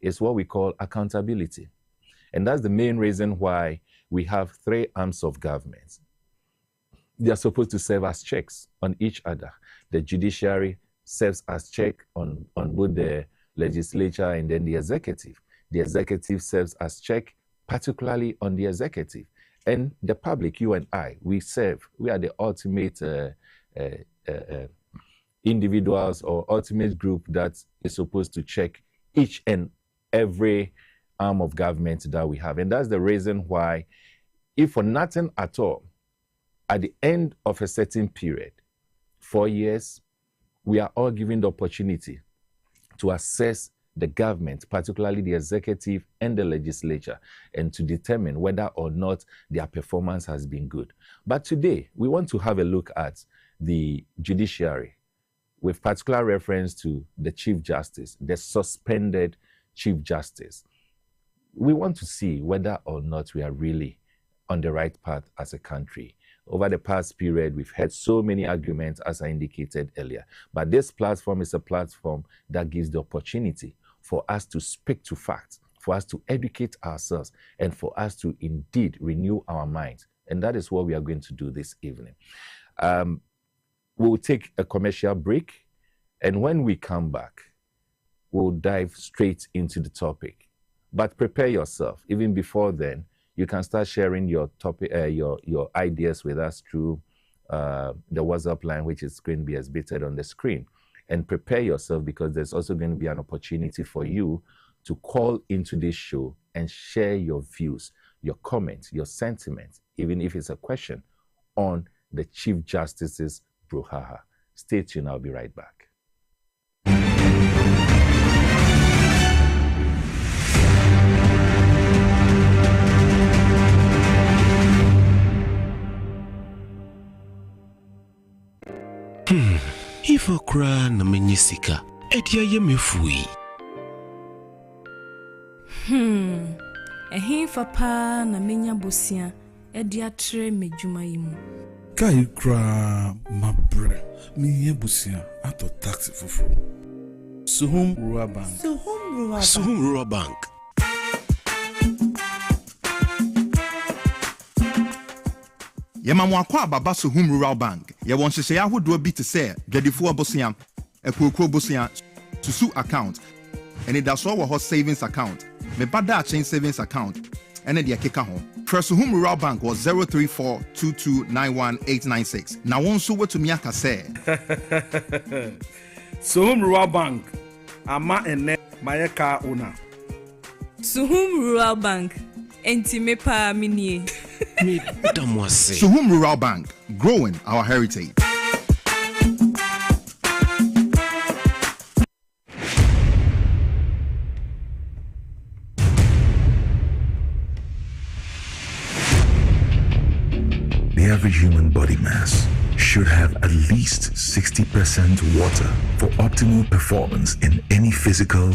is what we call accountability. And that's the main reason why we have three arms of government. They are supposed to serve as checks on each other. The judiciary serves as check on both the legislature and then the executive. The executive serves as check particularly on the executive. And the public, you and I, we are the ultimate individuals or ultimate group that is supposed to check each and every arm of government that we have. And that's the reason why, if for nothing at all, at the end of a certain period, 4 years, we are all given the opportunity to assess the government, particularly the executive and the legislature, and to determine whether or not their performance has been good. But today, we want to have a look at the judiciary with particular reference to the Chief Justice, the suspended Chief Justice. We want to see whether or not we are really on the right path as a country. Over the past period, we've had so many arguments, as I indicated earlier. But this platform is a platform that gives the opportunity for us to speak to facts, for us to educate ourselves, and for us to indeed renew our minds. And that is what we are going to do this evening. We'll take a commercial break, and when we come back, we'll dive straight into the topic. But prepare yourself. Even before then, you can start sharing your topic, your ideas with us through the WhatsApp line, which is going to be exhibited on the screen. And prepare yourself, because there's also going to be an opportunity for you to call into this show and share your views, your comments, your sentiments, even if it's a question, on the Chief Justice's brouhaha. Stay tuned, I'll be right back. Ifo kra na menyisika edia ye mefui. Ehin fa na menya bosia edia tre medwuma yimu. Kai kra mabre miye bosia ato taxi fufu. Suhum Rural Bank. Suhum Rural Bank. Yemamu akwa baba Suhum Rural Bank. Ye won hyehyɛ ahodo bi te sɛ dwadifo abosia, ekoko bosia, susu account, and da so wo savings account, me bada chain savings account, and the akeka ho. Suhum Rural Bank was 034229186. Na won so wetu mi aka sɛ Suhum Rural Bank. Ama ene mayeka ona. Suhum Rural Bank. Enti me pa minie. Suhum Rural Bank, growing our heritage. The average human body mass should have at least 60% water for optimal performance in any physical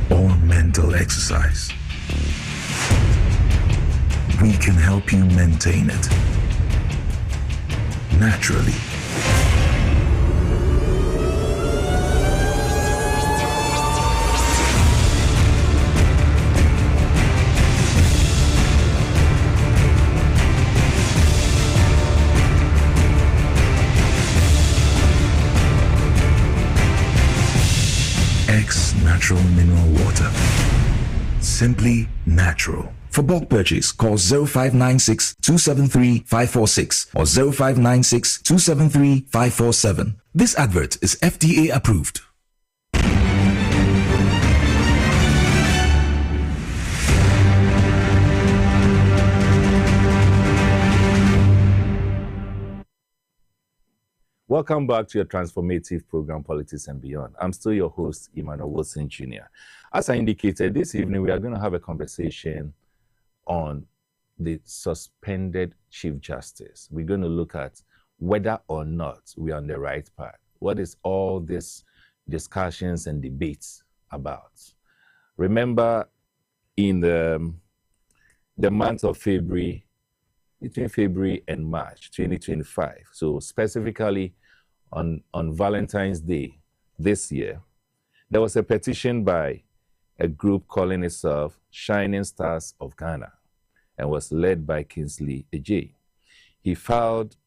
or mental exercise. We can help you maintain it naturally. X Natural Mineral Water. Simply natural. For bulk purchase, call 0596 273 546 or 0596 273 547. This advert is FDA approved. Welcome back to your transformative program, Politics and Beyond. I'm still your host, Emmanuel Wilson-Jnr. As I indicated, this evening we are going to have a conversation on the suspended Chief Justice. We're going to look at whether or not we are on the right path. What is all this discussions and debates about? Remember, in the month of February, between February and March 2025, so specifically on Valentine's Day this year, there was a petition by a group calling itself Shining Stars of Ghana and was led by Kingsley Ejay. He filed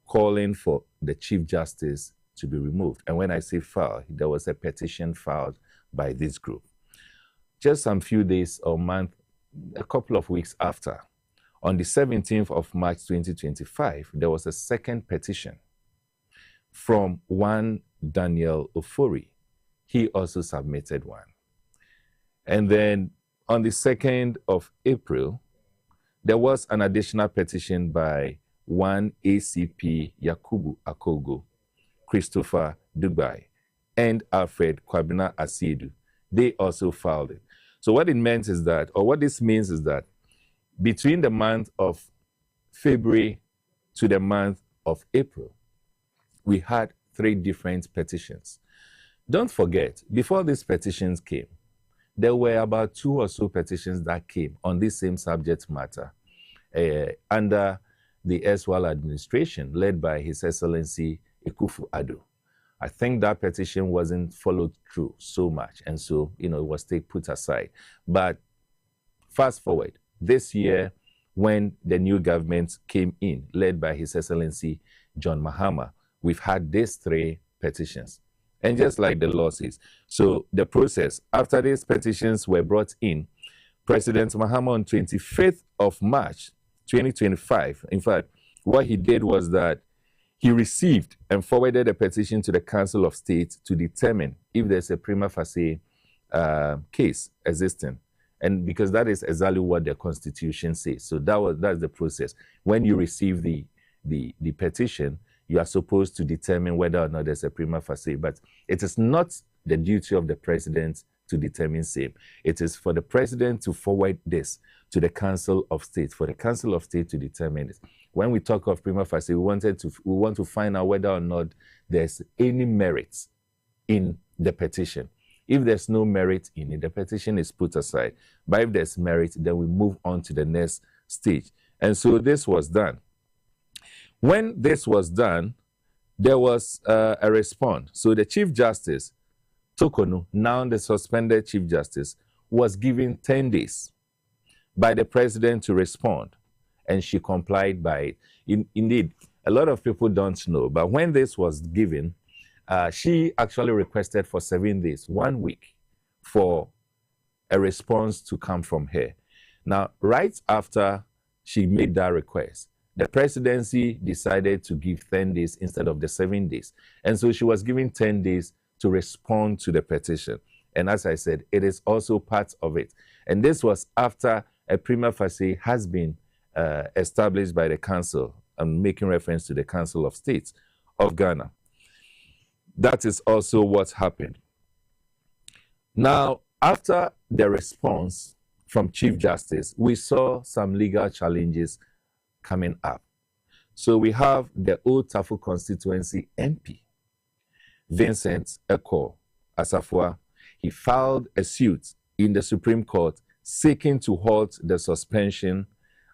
calling for the Chief Justice to be removed. And when I say filed, there was a petition filed by this group. Just some few days or month, a couple of weeks after, on the 17th of March 2025, there was a second petition from one Daniel Ofori. He also submitted one. And then on the 2nd of April, there was an additional petition by one ACP Yakubu Akogo, Christopher Dubai, and Alfred Kwabena Asiedu. They also filed it. So what it meant is that, or what this means is that between the month of February to the month of April, we had 3 different petitions. Don't forget, before these petitions came, there were about 2 or so petitions that came on this same subject matter under the erstwhile administration led by His Excellency Akufo-Addo. I think that petition wasn't followed through so much, and so, it was put aside. But fast forward, this year, when the new government came in, led by His Excellency John Mahama, we've had these 3 petitions. And just like the law says, so the process, after these petitions were brought in, President Mahama on 25th of March, 2025, in fact, what he did was that he received and forwarded a petition to the Council of State to determine if there's a prima facie case existing. And because that is exactly what the Constitution says. So that's the process. When you receive the petition, you are supposed to determine whether or not there's a prima facie. But it is not the duty of the president to determine same. It is for the president to forward this to the Council of State, for the Council of State to determine it. When we talk of prima facie, we want to find out whether or not there's any merit in the petition. If there's no merit in it, the petition is put aside. But if there's merit, then we move on to the next stage. And so this was done. When this was done, there was a response. So the Chief Justice, Tokonu, now the suspended Chief Justice, was given 10 days by the president to respond, and she complied by it. Indeed, a lot of people don't know, but when this was given, she actually requested for 7 days, 1 week, for a response to come from her. Now, right after she made that request, the presidency decided to give 10 days instead of the 7 days. And so she was given 10 days to respond to the petition. And as I said, it is also part of it. And this was after a prima facie has been established by the council. I'm making reference to the Council of States of Ghana. That is also what happened. Now, after the response from Chief Justice, we saw some legal challenges coming up. So we have the Old Tafo constituency MP, Vincent Eko Asafua. He filed a suit in the Supreme Court seeking to halt the suspension,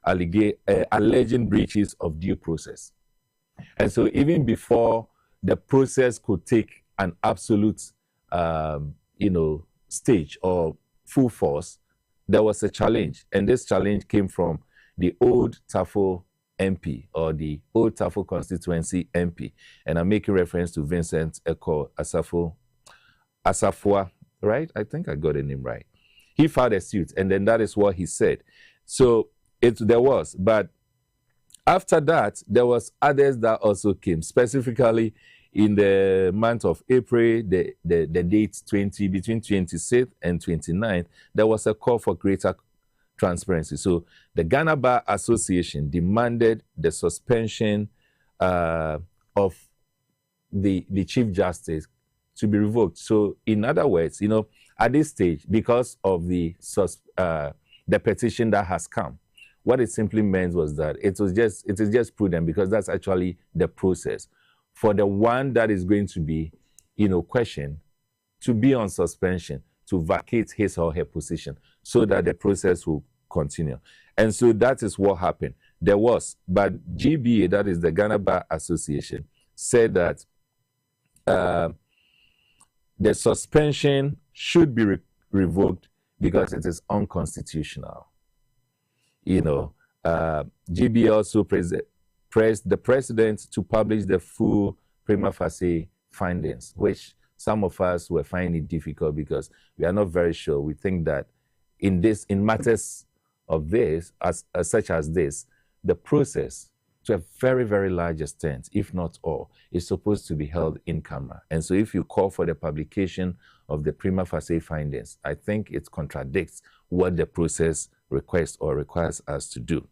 alleging breaches of due process. And so even before the process could take an absolute, stage or full force, there was a challenge. And this challenge came from the Old Tafo MP, or the Old Tafo constituency MP. And I'm making reference to Vincent Eko Asafua, right? I think I got the name right. He filed a suit, and then that is what he said. So there was, but after that, there was others that also came, specifically in the month of April, the dates between 26th and 29th, there was a call for greater transparency. So the Ghana Bar Association demanded the suspension of the Chief Justice to be revoked. So in other words, at this stage, because of the petition that has come, what it simply meant was that it is just prudent, because that's actually the process for the one that is going to be, questioned, to be on suspension, to vacate his or her position, so that the process will continue. And so that is what happened. But GBA, that is the Ghana Bar Association, said that the suspension should be revoked because it is unconstitutional. GB also pressed the president to publish the full prima facie findings, which some of us were finding it difficult because we are not very sure. We think that in matters of this, such as this, the process, to a very, very large extent, if not all, is supposed to be held in camera. And so if you call for the publication of the prima facie findings, I think it contradicts what the process requests or requires us to do.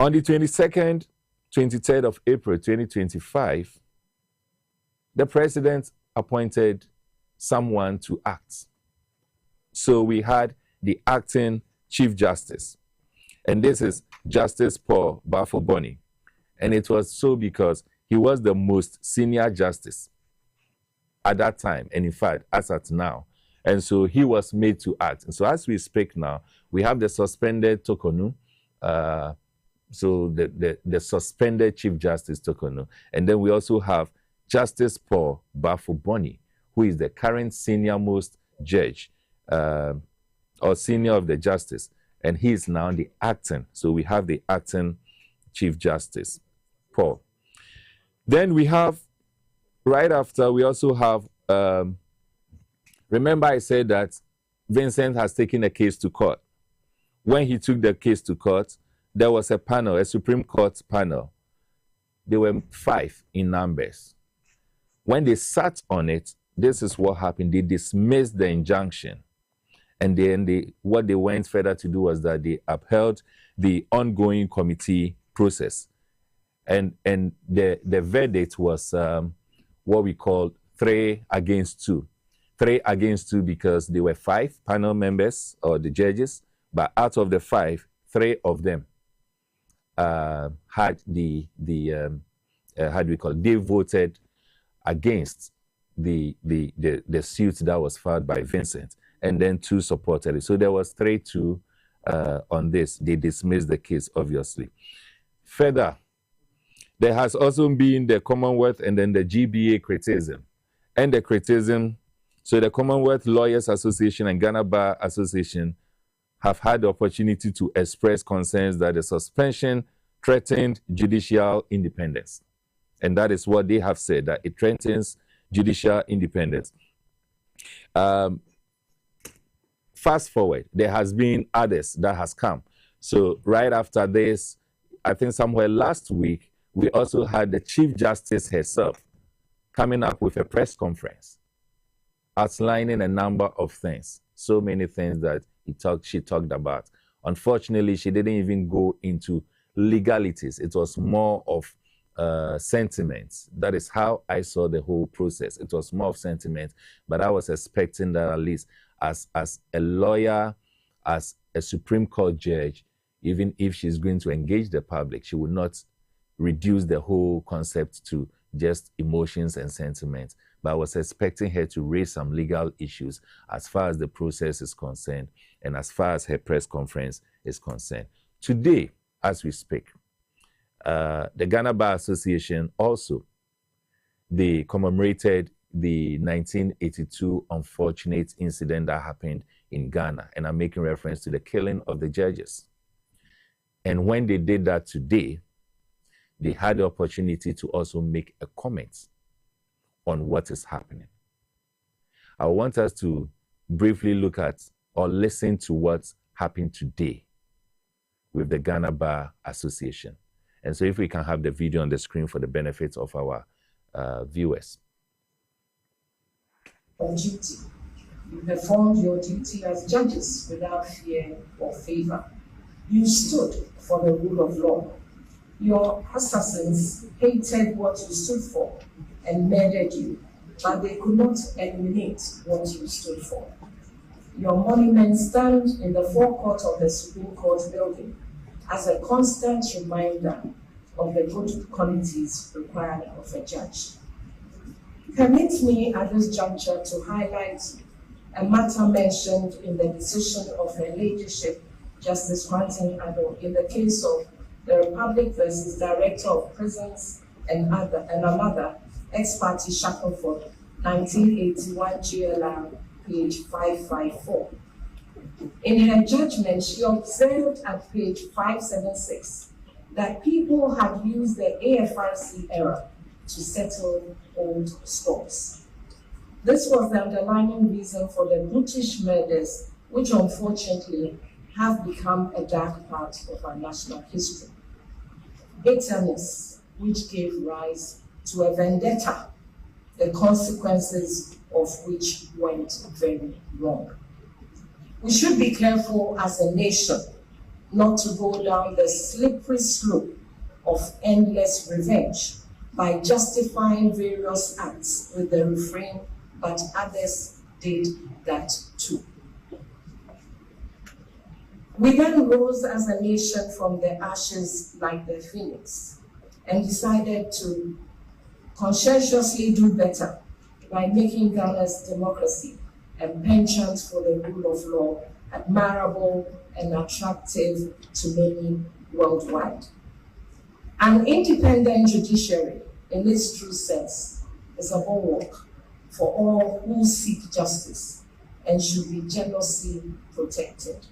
On the 23rd of April 2025, the president appointed someone to act. So we had the acting Chief Justice, and this is Justice Paul Bafo-Boni. And it was so because he was the most senior justice at that time, and in fact, as at now. And so he was made to act. And so as we speak now, we have the suspended Tokonu, so the suspended Chief Justice Tokonu. And then we also have Justice Paul Bafo-Boni, who is the current senior most judge, or senior of the justice. And he is now the acting. So we have the acting Chief Justice, Paul. Then we have, right after, we also have, remember I said that Vincent has taken a case to court. When he took the case to court, there was a panel, a Supreme Court panel. There were 5 in numbers. When they sat on it, this is what happened. They dismissed the injunction. And then what they went further to do was that they upheld the ongoing committee process. And the verdict was what we call 3-2. 3-2 because there were 5 panel members or the judges, but out of the 5, 3 of them had they voted against the suit that was filed by Vincent, and then 2 supported it. So there was 3-2 on this. They dismissed the case, obviously. Further, there has also been the Commonwealth and then the GBA criticism. And the criticism, so the Commonwealth Lawyers Association and Ghana Bar Association have had the opportunity to express concerns that the suspension threatened judicial independence. And that is what they have said, that it threatens judicial independence. Fast forward, there has been others that has come. So right after this, I think somewhere last week, we also had the Chief Justice herself coming up with a press conference outlining a number of things, so many things that she talked about. Unfortunately, she didn't even go into legalities. It was more of sentiments. That is how I saw the whole process. It was more of sentiment, but I was expecting that at least as a lawyer, as a Supreme Court judge, even if she's going to engage the public, she would not reduce the whole concept to just emotions and sentiments. But I was expecting her to raise some legal issues as far as the process is concerned and as far as her press conference is concerned. Today, as we speak, the Ghana Bar Association also, they commemorated the 1982 unfortunate incident that happened in Ghana. And I'm making reference to the killing of the judges. And when they did that today, they had the opportunity to also make a comment on what is happening. I want us to briefly look at or listen to what happened today with the Ghana Bar Association. And so if we can have the video on the screen for the benefit of our viewers. On duty, you performed your duty as judges without fear or favor. You stood for the rule of law. Your assassins hated what you stood for and murdered you, but they could not eliminate what you stood for. Your monument stands in the forecourt of the Supreme Court building as a constant reminder of the good qualities required of a judge. Permit me at this juncture to highlight a matter mentioned in the decision of Her Ladyship, Justice Quantin Addo, in the case of the Republic versus Director of Prisons and another, ex parte Shackleford, 1981 GLR page 554. In her judgment, she observed at page 576 that people had used the AFRC era to settle old scores. This was the underlying reason for the British murders, which unfortunately have become a dark part of our national history. Bitterness, which gave rise to a vendetta, the consequences of which went very wrong. We should be careful as a nation not to go down the slippery slope of endless revenge by justifying various acts with the refrain, but others did that too. We then rose as a nation from the ashes like the phoenix and decided to conscientiously do better by making Ghana's democracy and penchant for the rule of law admirable and attractive to many worldwide. An independent judiciary, in its true sense, is a bulwark for all who seek justice and should be jealously protected.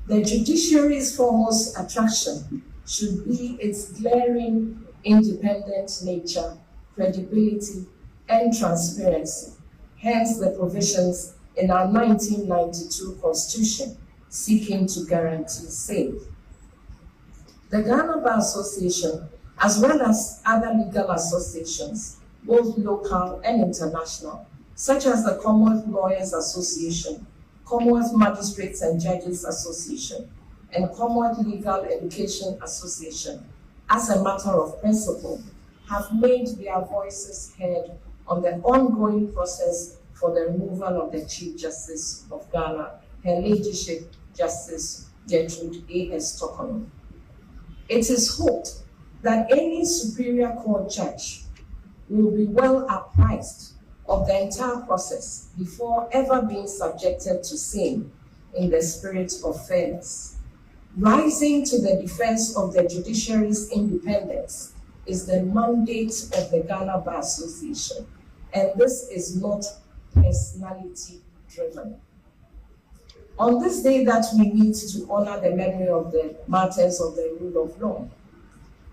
The judiciary's foremost attraction should be its glaring independent nature, credibility, and transparency, hence the provisions in our 1992 Constitution seeking to guarantee same. The Ghana Bar Association, as well as other legal associations, both local and international, such as the Commonwealth Lawyers Association, Commonwealth Magistrates and Judges Association, and Commonwealth Legal Education Association, as a matter of principle, have made their voices heard on the ongoing process for the removal of the Chief Justice of Ghana, Her Ladyship Justice Gertrude A.S. Tokono. It is hoped that any Superior Court judge will be well apprised of the entire process before ever being subjected to same in the spirit of fairness. Rising to the defense of the judiciary's independence is the mandate of the Ghana Bar Association, and this is not personality driven. On this day that we meet to honor the memory of the martyrs of the rule of law,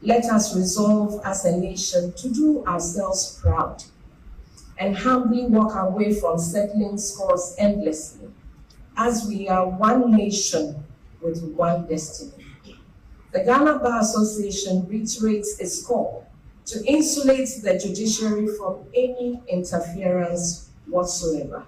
let us resolve as a nation to do ourselves proud and humbly walk away from settling scores endlessly, as we are one nation with one destiny. The Ghana Bar Association reiterates its call to insulate the judiciary from any interference whatsoever.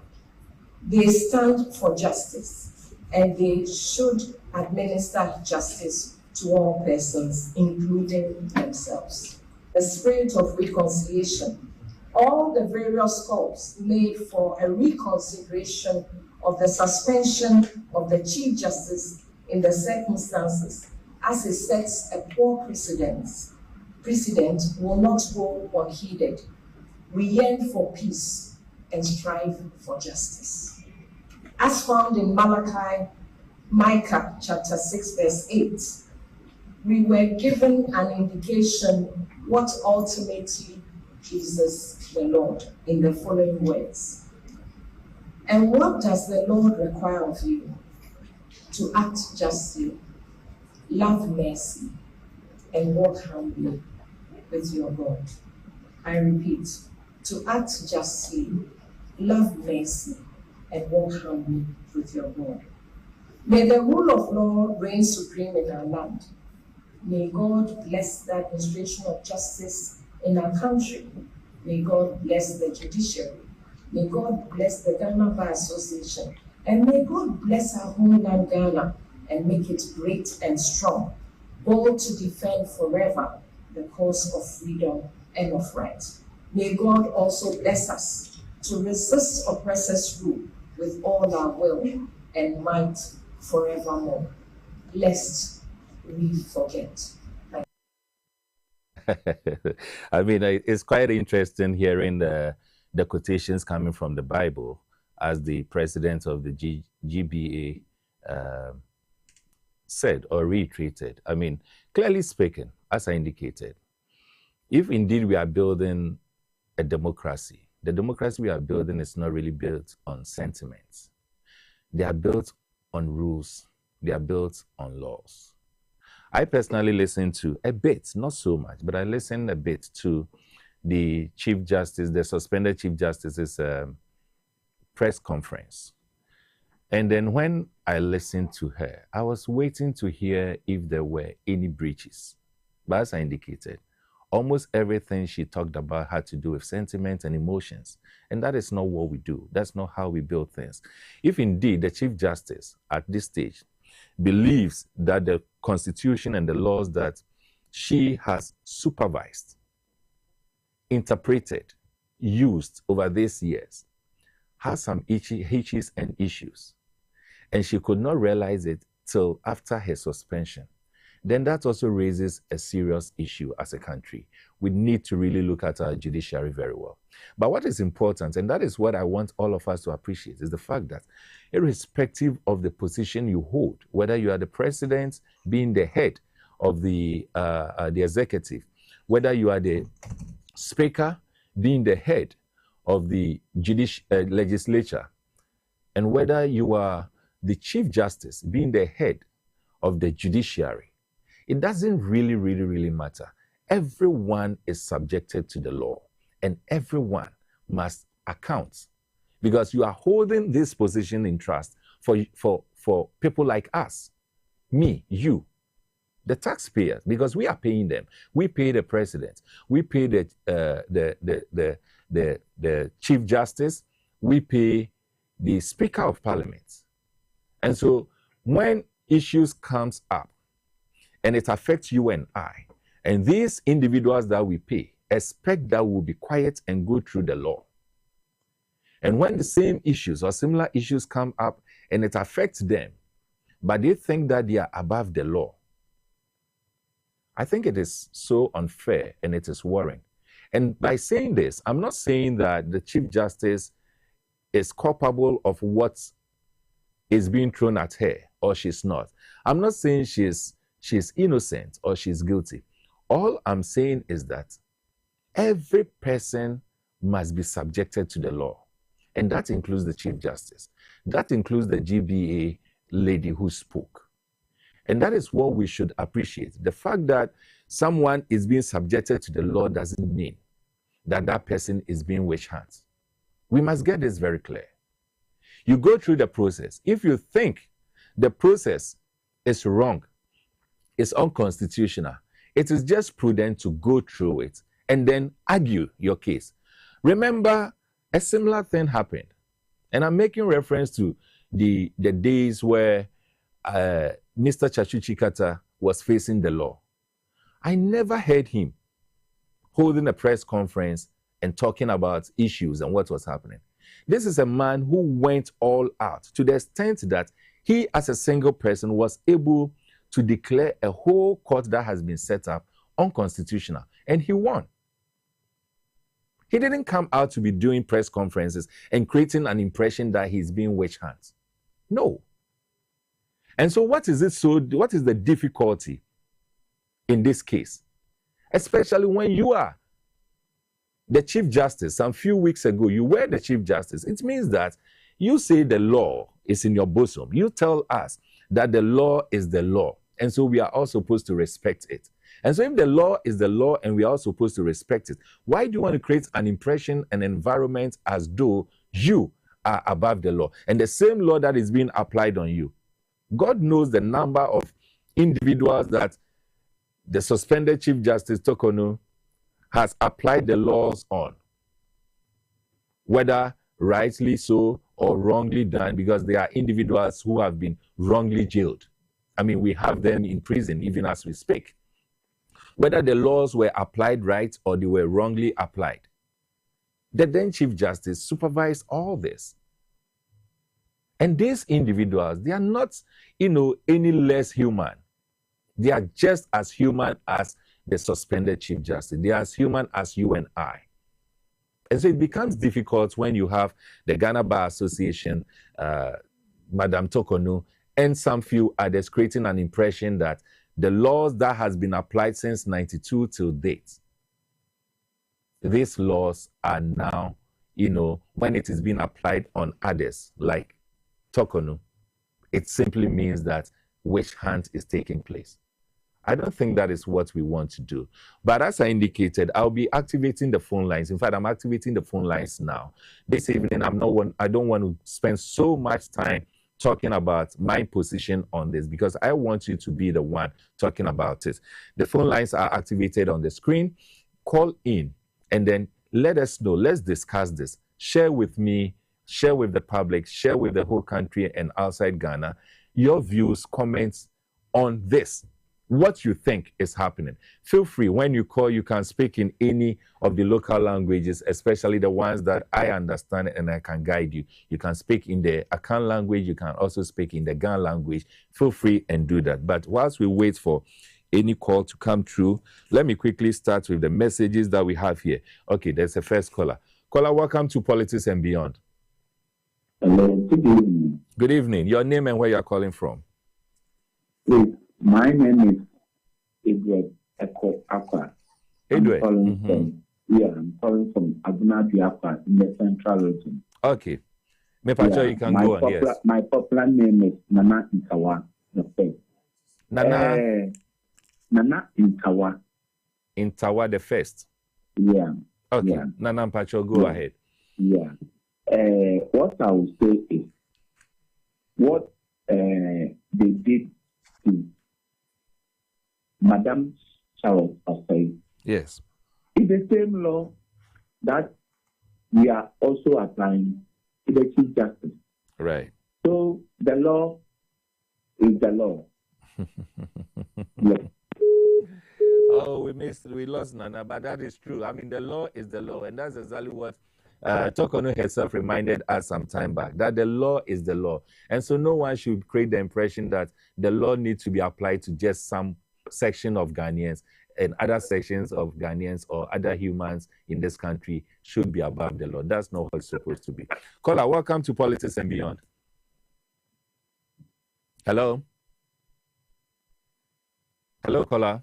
They stand for justice, and they should administer justice to all persons, including themselves. The spirit of reconciliation, all the various calls made for a reconsideration of the suspension of the Chief Justice in the circumstances as it sets a poor precedent will not go unheeded. We yearn for peace and strive for justice. As found in Micah chapter 6, verse 8, we were given an indication what ultimately pleases the Lord in the following words. And what does the Lord require of you? To act justly, love mercy, and walk humbly with your God. I repeat, to act justly, love mercy, and walk humbly with your God. May the rule of law reign supreme in our land. May God bless the administration of justice in our country. May God bless the judiciary. May God bless the Ghana Bar Association. And may God bless our homeland Ghana and make it great and strong, bold to defend forever the cause of freedom and of right. May God also bless us to resist oppressors' rule with all our will and might forevermore, lest we forget. I mean, it's quite interesting hearing the quotations coming from the Bible as the president of the GBA said or reiterated. I mean, clearly speaking, as I indicated, if indeed we are building a democracy the democracy we are building is not really built on sentiments. They are built on rules. They are built on laws. I personally listen to a bit, not so much, but I listen a bit to the Chief Justice, the suspended Chief Justice's press conference. And then when I listened to her, I was waiting to hear if there were any breaches. But as I indicated, almost everything she talked about had to do with sentiment and emotions. And that is not what we do. That's not how we build things. If indeed the Chief Justice at this stage believes that the Constitution and the laws that she has supervised, interpreted, used over these years has some hitches and issues, and she could not realize it till after her suspension, then that also raises a serious issue as a country. We need to really look at our judiciary very well. But what is important, and that is what I want all of us to appreciate, is the fact that irrespective of the position you hold, whether you are the president being the head of the executive, whether you are the speaker being the head of the legislature, and whether you are the Chief Justice being the head of the judiciary, it doesn't really matter. Everyone is subjected to the law, and everyone must account, because you are holding this position in trust for people like us, me, you, the taxpayers, because we are paying them. We pay the president, we pay the Chief Justice, we pay the Speaker of Parliament. And so when issues comes up and it affects you and I, and these individuals that we pay expect that we'll be quiet and go through the law. And when the same issues or similar issues come up and it affects them, but they think that they are above the law, I think it is so unfair and it is worrying. And by saying this, I'm not saying that the Chief Justice is culpable of what is being thrown at her, or she's not. I'm not saying she's innocent or she's guilty. All I'm saying is that every person must be subjected to the law. And that includes the Chief Justice. That includes the GBA lady who spoke. And that is what we should appreciate. The fact that someone is being subjected to the law doesn't mean that that person is being witch hunted. We must get this very clear. You go through the process. If you think the process is wrong, it's unconstitutional, it is just prudent to go through it and then argue your case. Remember, a similar thing happened. And I'm making reference to the days where Mr. Chachuchi Kata was facing the law. I never heard him holding a press conference and talking about issues and what was happening. This is a man who went all out to the extent that he, as a single person, was able to declare a whole court that has been set up unconstitutional, and he won. He didn't come out to be doing press conferences and creating an impression that he's being witch hunted. No. And so what is the difficulty in this case? Especially when you are the Chief Justice. Some few weeks ago, you were the Chief Justice. It means that you say the law is in your bosom. You tell us that the law is the law. And so we are all supposed to respect it. And so if the law is the law and we are all supposed to respect it, why do you want to create an impression, an environment as though you are above the law? And the same law that is being applied on you. God knows the number of individuals that the suspended Chief Justice Tokono has applied the laws on, whether rightly so or wrongly done, because there are individuals who have been wrongly jailed. I mean, we have them in prison even as we speak. Whether the laws were applied right or they were wrongly applied. The then Chief Justice supervised all this. And these individuals, they are not, any less human. They are just as human as the suspended Chief Justice. They are as human as you and I. And so it becomes difficult when you have the Ghana Bar Association, Madam Tokono, and some few others creating an impression that the laws that has been applied since 92 till date, these laws are now, when it is being applied on others, like Tokonu, it simply means that witch hunt is taking place. I don't think that is what we want to do. But as I indicated, I'll be activating the phone lines. In fact, I'm activating the phone lines now. This evening, I don't want to spend so much time talking about my position on this because I want you to be the one talking about it. The phone lines are activated on the screen. Call in and then let us know. Let's discuss this. Share with me, share with the public, share with the whole country and outside Ghana your views, comments on this. What you think is happening. Feel free, when you call, you can speak in any of the local languages, especially the ones that I understand and I can guide you. You can speak in the Akan language, you can also speak in the Gan language. Feel free and do that. But whilst we wait for any call to come through, let me quickly start with the messages that we have here. Okay, there's a first caller. Caller, welcome to Politics and Beyond. Hello, good evening. Good evening. Your name and where you're calling from? Please. My name is Edward Eko Akwa. Edward. I'm calling from Abuna Biafra in the central region. Okay. You can go on, yes. My popular name is Nana Intawa the first. Nana Intawa. Intawa the first. Yeah. Okay. Yeah. Nana Mpacho, go ahead. Yeah. What I will say is what they did to Madam Charles Asai. Yes. It's the same law that we are also applying to the Chief Justice. Right. So the law is the law. Yes. Oh, we lost Nana, but that is true. I mean, the law is the law, and that's exactly what Tokonu herself reminded us some time back, that the law is the law. And so no one should create the impression that the law needs to be applied to just some section of Ghanaians, and other sections of Ghanaians or other humans in this country should be above the law. That's not what it's supposed to be. Caller, welcome to Politics and Beyond. Hello? Hello, caller?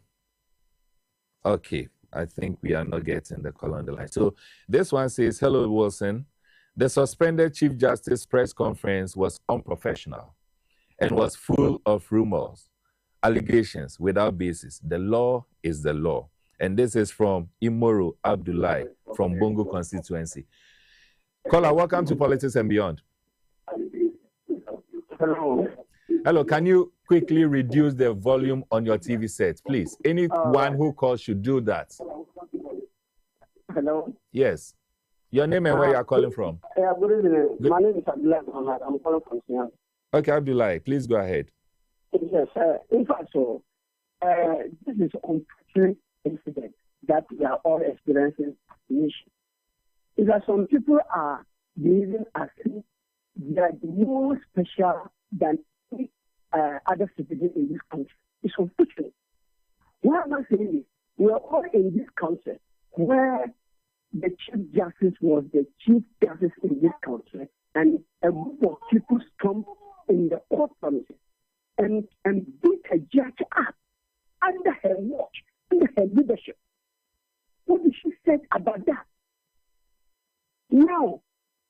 Okay, I think we are not getting the call on the line. So this one says, hello, Wilson. The suspended Chief Justice press conference was unprofessional and was full of rumors, allegations without basis. The law is the law. And this is from Imoru Abdullahi from Bongo constituency. Caller, welcome to Politics and Beyond. Hello. Hello, can you quickly reduce the volume on your TV set, please? Anyone who calls should do that. Hello. Yes. Your name and where you are calling from? Yeah, good evening. My name is Abdullah. I'm calling from Sian. Okay, Abdullah, please go ahead. Yes, in fact, this is an unfortunate incident that we are all experiencing in nation. Is that some people are behaving as if they are more special than other citizens in this country. It's unfortunate. Why am I saying this? We are all in this country where the Chief Justice was the Chief Justice in this country, and a group of people stormed in the court premises and beat a judge up under her watch, under her leadership. What did she say about that? Now,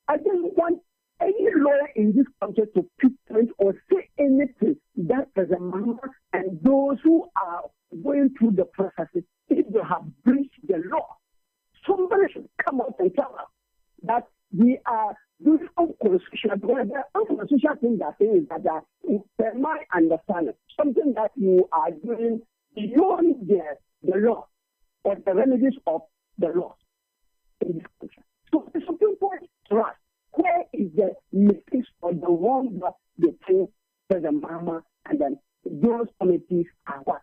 I don't want any lawyer in this country to pinpoint or say anything that as a member and those who are going through the processes, if they have breached the law, somebody should come out and tell us that we are doing unconstitutional. Because the unconstitutional thing that is that in my understanding, something that you are doing beyond the law or the remedies of the law in this country. So the Supreme Court trust. Where is the mistakes or the wrong that they think as a mama and then those committees are what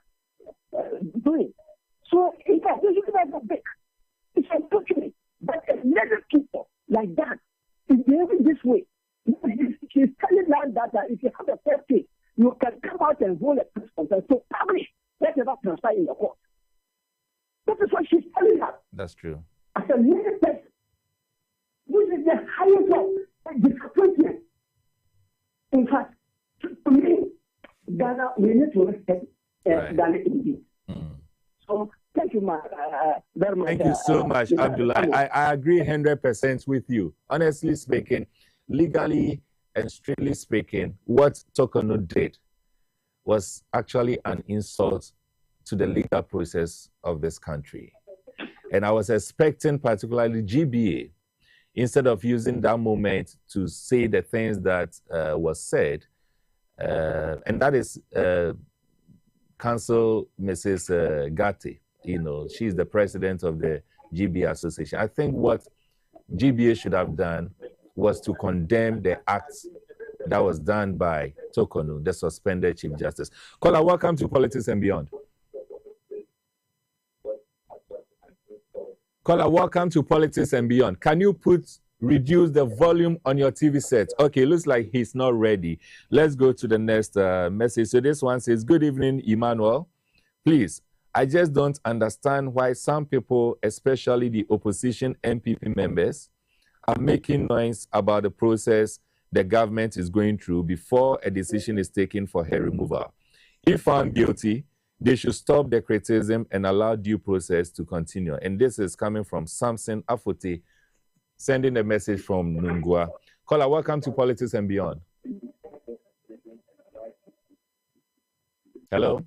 doing? So in fact, this is like a big. It's unfortunate that a lot of people like that is behaving this way. She's telling us that if you have a first case, you can come out and hold a press conference to publish whatever transpired in the court. That is what she's telling us. That's true. As a leading person, this is the highest of disappointment. In fact, to me, Ghana, we need to respect Ghana indeed. So Thank you, very much. Thank you so much, Abdullah. I agree 100% with you. Honestly speaking, legally and strictly speaking, what Tokono did was actually an insult to the legal process of this country. And I was expecting particularly GBA, instead of using that moment to say the things that was said, and that is Council Mrs. Gatti. You know, she's the president of the GBA Association. I think what GBA should have done was to condemn the acts that was done by Tokono, the suspended Chief Justice. Caller, welcome to Politics and Beyond. Caller, welcome to Politics and Beyond. Can you reduce the volume on your TV set? Okay, looks like he's not ready. Let's go to the next message. So this one says, good evening, Emmanuel. Please, I just don't understand why some people, especially the opposition MPP members, are making noise about the process the government is going through before a decision is taken for her removal. If found guilty, they should stop the criticism and allow due process to continue. And this is coming from Samson Afote, sending a message from Nungua. Caller, welcome to Politics and Beyond. Hello?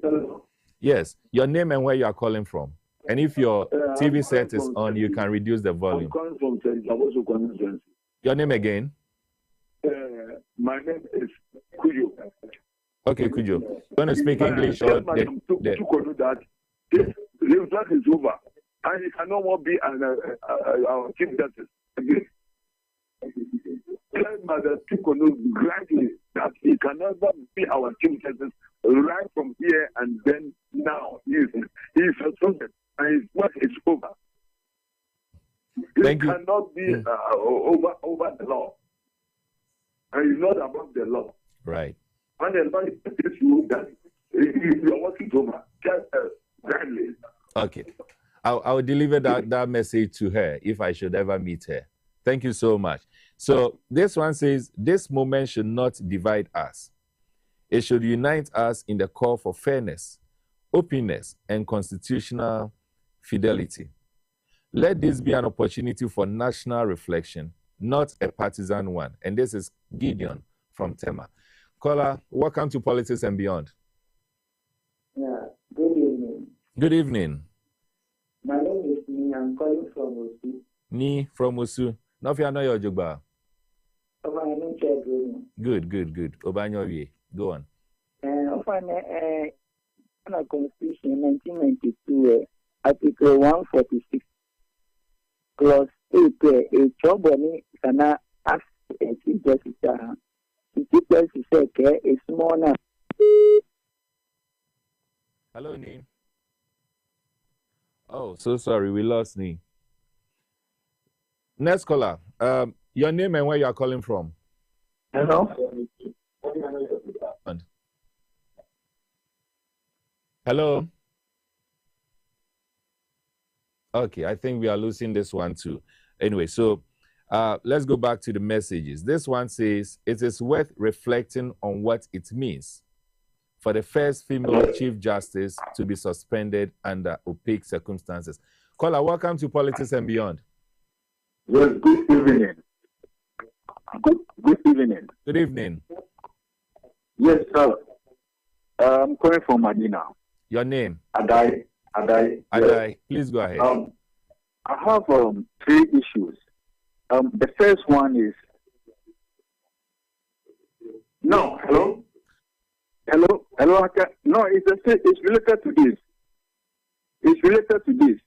Hello. Yes, your name and where you are calling from. And if your TV set is on, you can reduce the volume. I'm calling from Your name again? My name is Kujo. Okay, Kujo. You want to speak English or that this result is over and he cannot more be our Chief Justice again. Tell Mother Tukono gladly that he can never be our Chief Justice right from here and then now. He is suspended and his work is over. He cannot be over the law. And he's not above the law. Right. And then when you that if you're working over, just gladly. Okay. I'll deliver that message to her if I should ever meet her. Thank you so much. So this one says, this moment should not divide us. It should unite us in the call for fairness, openness, and constitutional fidelity. Let this be an opportunity for national reflection, not a partisan one. And this is Gideon from Tema. Caller, welcome to Politics and Beyond. Yeah, good evening. Good evening. My name is Ni. I'm calling from Osu. Ni from Osu. No, if you know your jogba. Good. Obanyowie. Go on. On a Constitution 1992, Article 146, Clause 8, a trouble can ask a Chief Justice. The Chief Justice said, a small now. Hello, Ni. Oh, so sorry, we lost Ni. Next caller. Your name and where you are calling from. Hello. Hello. Okay, I think we are losing this one too. Anyway, so let's go back to the messages. This one says, it is worth reflecting on what it means for the first female Chief Justice to be suspended under opaque circumstances. Caller, welcome to Politics and Beyond. Yes, good evening. Good evening. Good evening. Yes, sir. I'm calling from Medina. Your name? Adai. Adai. Please go ahead. I have 3 issues. The first one is no. Hello. No, it's related to this. It's related to this.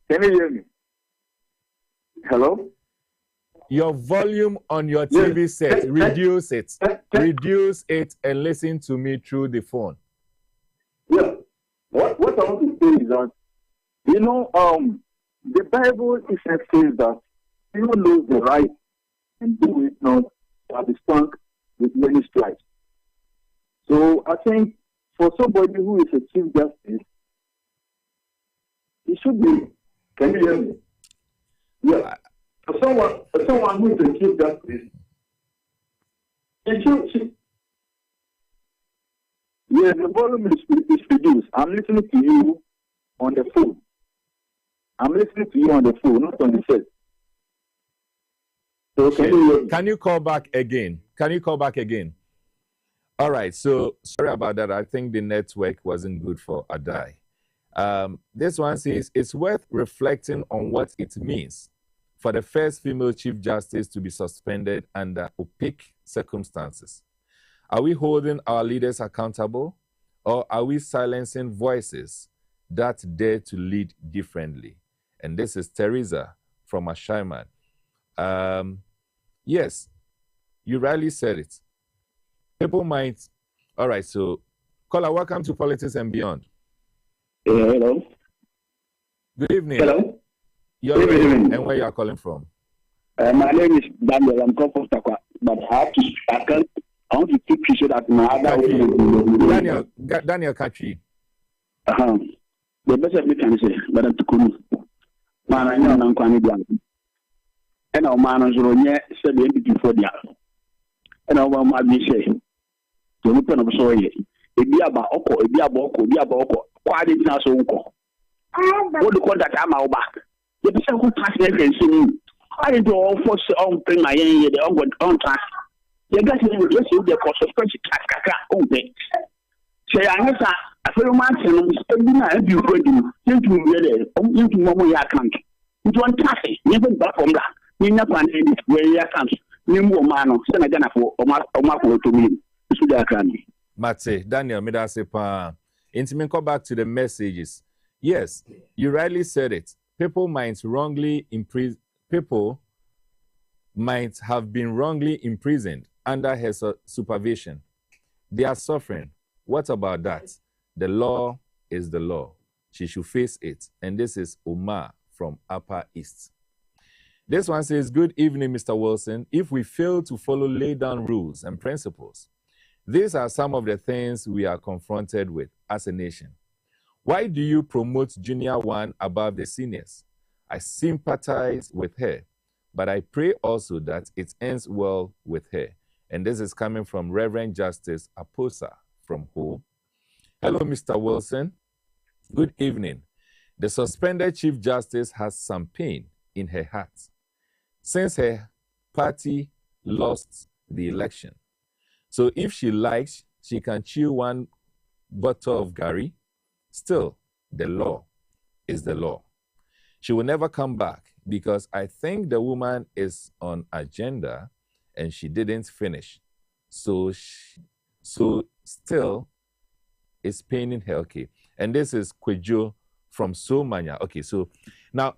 Can you hear me? Hello. Your volume on your TV set, reduce it. Reduce it and listen to me through the phone. Yeah. What I want to say is that, the Bible says that you know the right and do it not shall be stunk with many stripes. So I think for somebody who is a Chief Justice, he should be. Can you hear me? Yeah. For someone who is a Chief Justice, he should. Yes, the volume is reduced. I'm listening to you on the phone. I'm listening to you on the phone, not on the set. So can you call back again? Can you call back again? All right. So sorry about that. I think the network wasn't good for Adai. This one says it's worth reflecting on what it means for the first female Chief Justice to be suspended under opaque circumstances. Are we holding our leaders accountable, or are we silencing voices that dare to lead differently? And this is Teresa from Ashaiman. Yes, you rightly said it. People might. All right, so caller, welcome to Politics and Beyond. Hello. Good evening. Hello. Good evening. And where you are calling from? My name is Daniel. I'm calling from Takwa, but I want to keep you so that my other Daniel Kachi. The best of me can say, but I'm Tukunu. Man, I know I'm Kwani Blanc. And our man is on yet 70 before the other. And our man be saying, to open up so ye. It be about Oko, it be about Oko, quite in our own call. What do you call that? I'm out back. The person who passed everything. I didn't do all force on pay my end, the on task. The guys will receive the cost of French Kaka on day. Say, I have a fellow man spending a few questions into Momo account. It one task, never back from that. We never find it where you account. Nimbo Mano, Senagan for Omako to me. Mate, Daniel, me that say pa. Intimate, go back to the messages. Yes, you rightly said it. People might have been wrongly imprisoned under her supervision. They are suffering. What about that? The law is the law. She should face it. And this is Omar from Upper East. This one says, good evening, Mr. Wilson. If we fail to follow laid down rules and principles, these are some of the things we are confronted with as a nation. Why do you promote Junior one above the seniors? I sympathize with her, but I pray also that it ends well with her. And this is coming from Reverend Justice Aposa from Ho. Hello, Mr. Wilson. Good evening. The suspended Chief Justice has some pain in her heart since her party lost the election. So if she likes, she can chew one bottle of Gary. Still, the law is the law. She will never come back because I think the woman is on agenda and she didn't finish. So still it's paining her. Okay. And this is Kwejo from Somanya. Okay, so now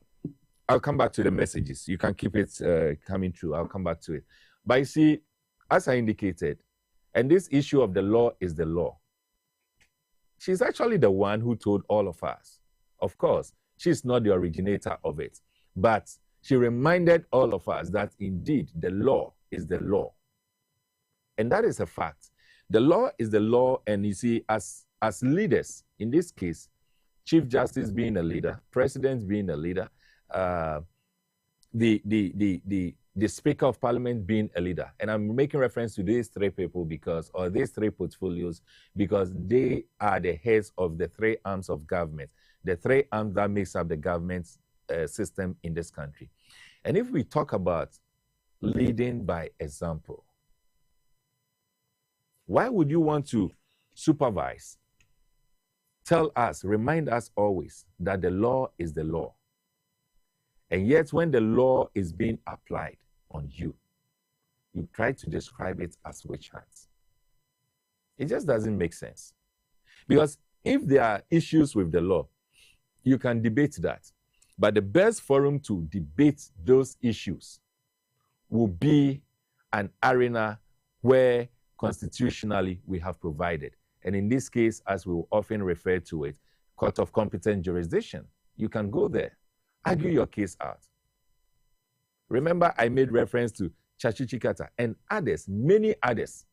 I'll come back to the messages. You can keep it coming through. I'll come back to it. But you see, as I indicated, and this issue of the law is the law. She's actually the one who told all of us. Of course, she's not the originator of it, but she reminded all of us that indeed the law is the law. And that is a fact. The law is the law, and you see, as leaders, in this case, Chief Justice being a leader, President being a leader, the Speaker of Parliament being a leader. And I'm making reference to these three people or these three portfolios, because they are the heads of the three arms of government, the three arms that makes up the government system in this country. And if we talk about leading by example, why would you want to supervise, tell us, remind us always that the law is the law? And yet when the law is being applied on you, you try to describe it as witch hunts. It just doesn't make sense. Because if there are issues with the law, you can debate that. But the best forum to debate those issues will be an arena where constitutionally we have provided. And in this case, as we will often refer to it, court of competent jurisdiction. You can go there, argue your case out. Remember, I made reference to Chachichikata and others, many others.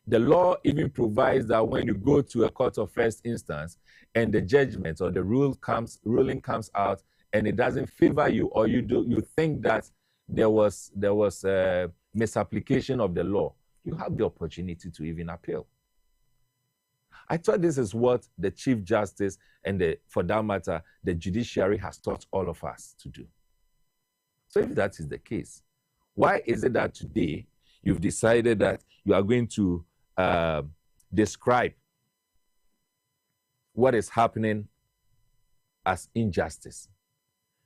The law even provides that when you go to a court of first instance and the judgment or the ruling comes out and it doesn't favor you, or you think that there was a misapplication of the law, you have the opportunity to even appeal. I thought this is what the Chief Justice and, for that matter, the judiciary has taught all of us to do. So if that is the case, why is it that today you've decided that you are going to describe what is happening as injustice?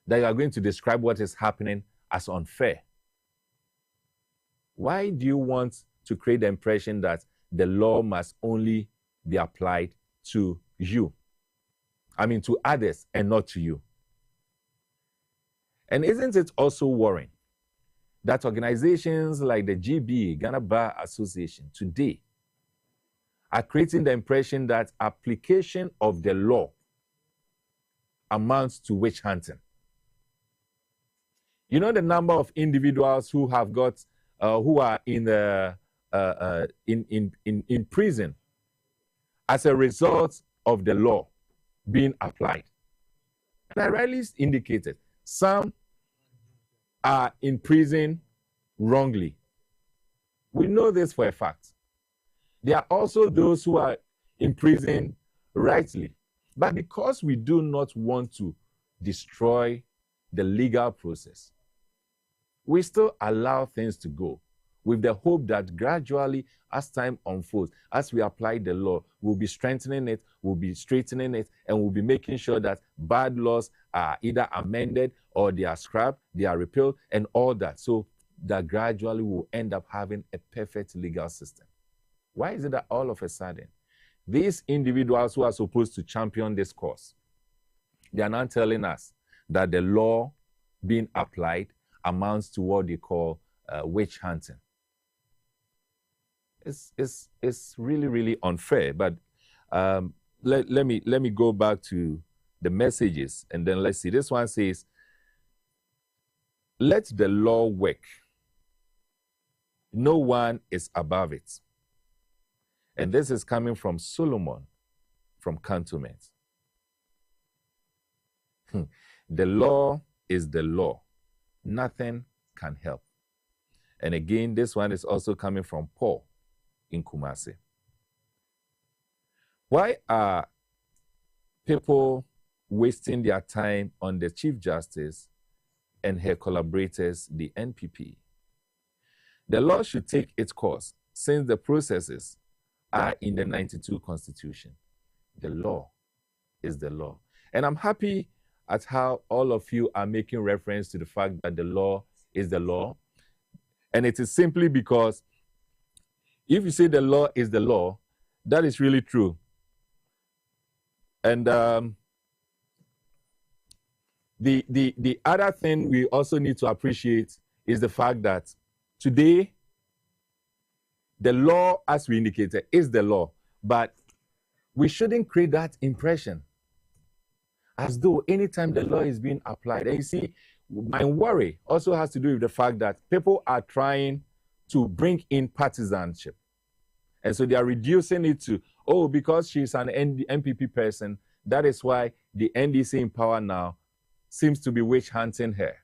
That you are going to describe what is happening as unfair? Why do you want to create the impression that the law must only be applied to you? I mean, to others and not to you. And isn't it also worrying that organizations like the GB, Ghana Bar Association, today are creating the impression that application of the law amounts to witch hunting? You know the number of individuals who have got, who are in prison as a result of the law being applied. And I rightly indicated, some are in prison wrongly. We know this for a fact. There are also those who are in prison rightly. But because we do not want to destroy the legal process, we still allow things to go with the hope that gradually, as time unfolds, as we apply the law, we'll be strengthening it, we'll be straightening it, and we'll be making sure that bad laws are either amended or they are scrapped, they are repealed, and all that. So that gradually we'll end up having a perfect legal system. Why is it that all of a sudden, these individuals who are supposed to champion this cause, they are now telling us that the law being applied amounts to what they call witch hunting? It's really, really unfair. But let me go back to the messages, and then let's see. This one says, let the law work. No one is above it. And this is coming from Solomon from Cantonment. The law is the law. Nothing can help. And again, this one is also coming from Paul in Kumasi. Why are people wasting their time on the Chief Justice and her collaborators, the NPP? The law should take its course, since the processes are in the 92 Constitution. The law is the law. And I'm happy at how all of you are making reference to the fact that the law is the law. And it is simply because if you say the law is the law, that is really true. And the other thing we also need to appreciate is the fact that today, the law, as we indicated, is the law. But we shouldn't create that impression as though anytime the law is being applied. And you see, my worry also has to do with the fact that people are trying to bring in partisanship. And so they are reducing it to, oh, because she's an MPP person, that is why the NDC in power now seems to be witch hunting her.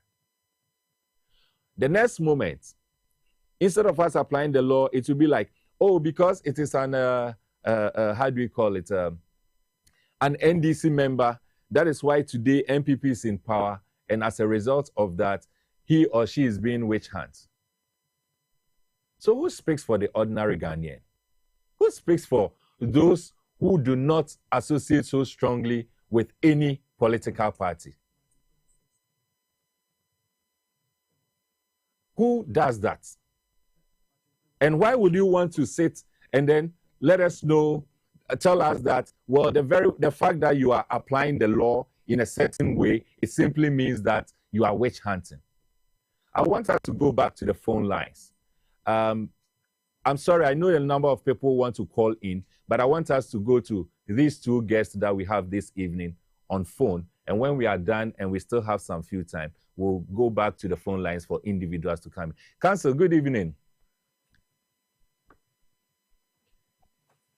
The next moment, instead of us applying the law, it will be like, oh, because it is an, how do we call it, an NDC member, that is why today MPP is in power, and as a result of that, he or she is being witch hunted. So who speaks for the ordinary Ghanaian? Who speaks for those who do not associate so strongly with any political party? Who does that? And why would you want to sit and then let us know, tell us that, well, the fact that you are applying the law in a certain way, it simply means that you are witch hunting? I want us to go back to the phone lines. I'm sorry, I know a number of people want to call in, but I want us to go to these two guests that we have this evening on phone. And when we are done and we still have some few time, we'll go back to the phone lines for individuals to come in. Council, good evening.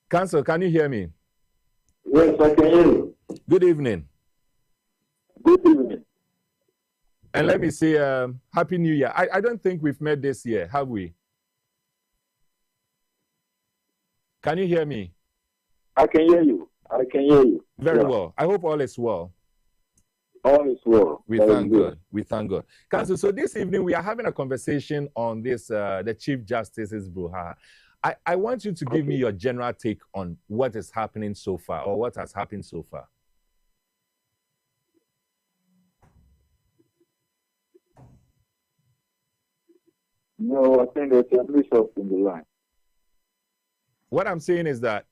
Council, can you hear me? Yes, I can hear you. Good evening. Good evening. And let me say, Happy New Year. I don't think we've met this year, have we? Can you hear me? I can hear you. I can hear you. Very well. I hope all is well. All is well. We thank God. We thank God. Council, so this evening we are having a conversation on this, the Chief Justice's brouhaha. I want you to give me your general take on what is happening so far, or what has happened so far. No, I think there's a mix-up in the line. What I'm saying is that,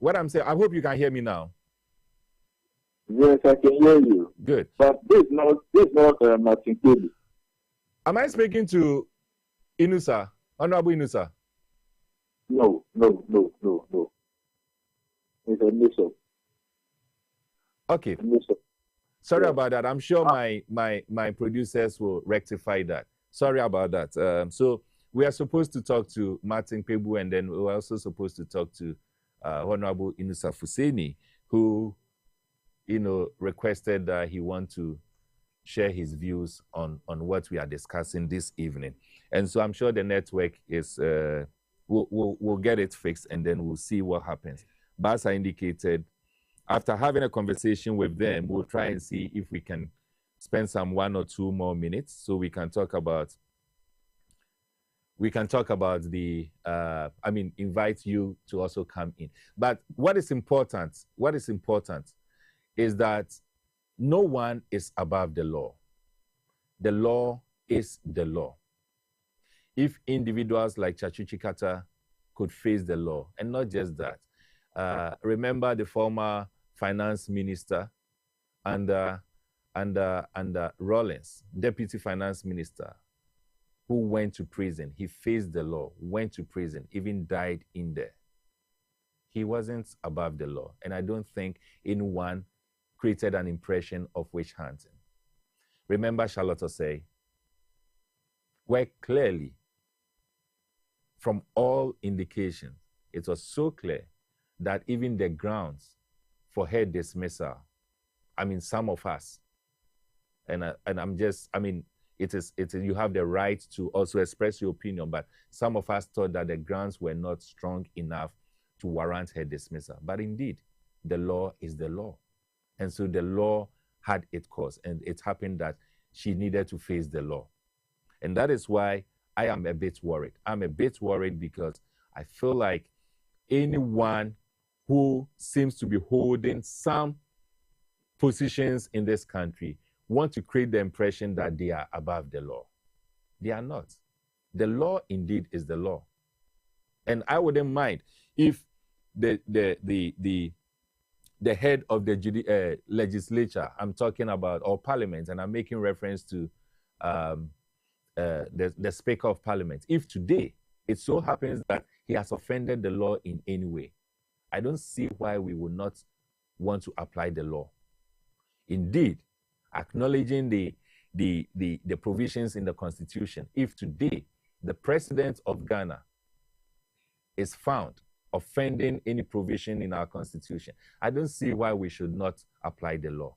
I hope you can hear me now. Yes, I can hear you. Good. But this is not Martin Kelly. Am I speaking to Inusa, Honorable Inusa? No. It's a mix-up. Okay. Sorry about that. I'm sure my producers will rectify that. Sorry about that. So we are supposed to talk to Martin Pebu, and then we're also supposed to talk to Honorable Inusa Fuseni, who, requested that he want to share his views on what we are discussing this evening. And so I'm sure the network is, we'll get it fixed, and then we'll see what happens. But as I indicated, after having a conversation with them, we'll try and see if we can spend some 1 or 2 more minutes so we can talk about the, invite you to also come in. But what is important is that no one is above the law. The law is the law. If individuals like Chachuchi Kata could face the law, and not just that, remember the former finance minister under Rollins, deputy finance minister, who went to prison. He faced the law, went to prison, even died in there. He wasn't above the law. And I don't think anyone created an impression of witch hunting. Remember Charlotte Osei, where clearly, from all indications, it was so clear that even the grounds for her dismissal, some of us, and I'm just, it is you have the right to also express your opinion, but some of us thought that the grounds were not strong enough to warrant her dismissal. But indeed, the law is the law. And so the law had its course, and it happened that she needed to face the law. And that is why I am a bit worried. I'm a bit worried because I feel like anyone who seems to be holding some positions in this country want to create the impression that they are above the law. They are not. The law indeed is the law. And I wouldn't mind if the head of the legislature, I'm talking about, or parliament, and I'm making reference to the Speaker of Parliament, if today it so happens that he has offended the law in any way, I don't see why we would not want to apply the law. Indeed, acknowledging the provisions in the Constitution, if today the President of Ghana is found offending any provision in our Constitution, I don't see why we should not apply the law.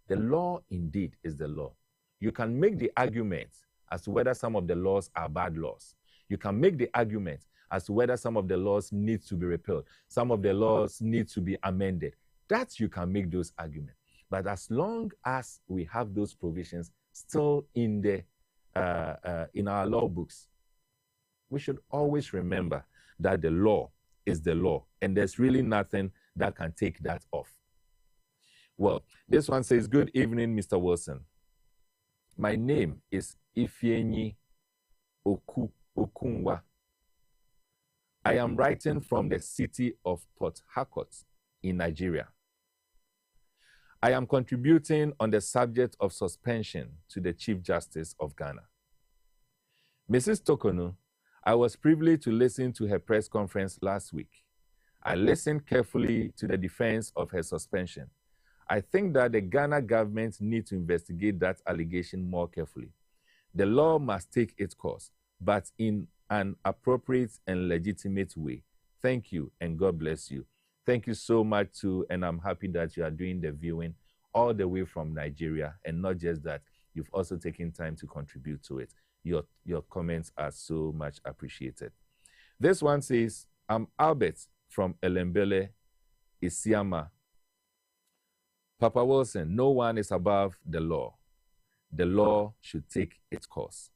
The law indeed is the law. You can make the argument as to whether some of the laws are bad laws. You can make the argument as to whether some of the laws need to be repealed, some of the laws need to be amended. That you can make those arguments. But as long as we have those provisions still in our law books, we should always remember that the law is the law, and there's really nothing that can take that off. Well, this one says, "Good evening, Mr. Wilson. My name is Ifeanyi Okunwa. I am writing from the city of Port Harcourt in Nigeria. I am contributing on the subject of suspension to the Chief Justice of Ghana. Mrs. Tokonu, I was privileged to listen to her press conference last week. I listened carefully to the defense of her suspension. I think that the Ghana government needs to investigate that allegation more carefully. The law must take its course, but in an appropriate and legitimate way. Thank you, and God bless you." Thank you so much too, and I'm happy that you are doing the viewing all the way from Nigeria, and not just that, you've also taken time to contribute to it. Your comments are so much appreciated. This one says, "I'm Albert from Elembele, Isiama. Papa Wilson, no one is above the law. The law should take its course.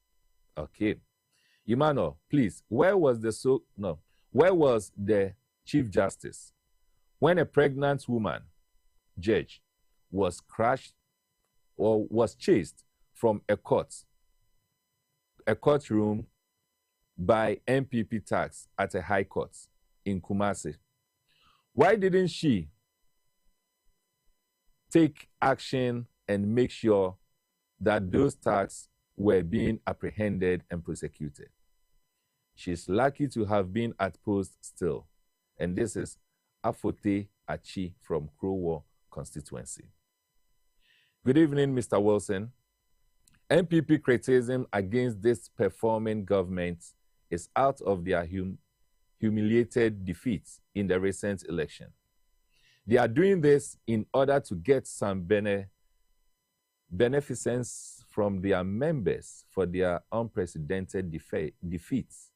Okay. Emmanuel, please, where was the Chief Justice when a pregnant woman, judge, was crushed or was chased from a courtroom by MPP tax at a high court in Kumasi? Why didn't she take action and make sure that those tax were being apprehended and prosecuted? She's lucky to have been at post still. And this is Afote Achi from Krowo constituency. Good evening, Mr. Wilson. MPP criticism against this performing government is out of their humiliated defeat in the recent election. They are doing this in order to get some beneficence from their members for their unprecedented defeats.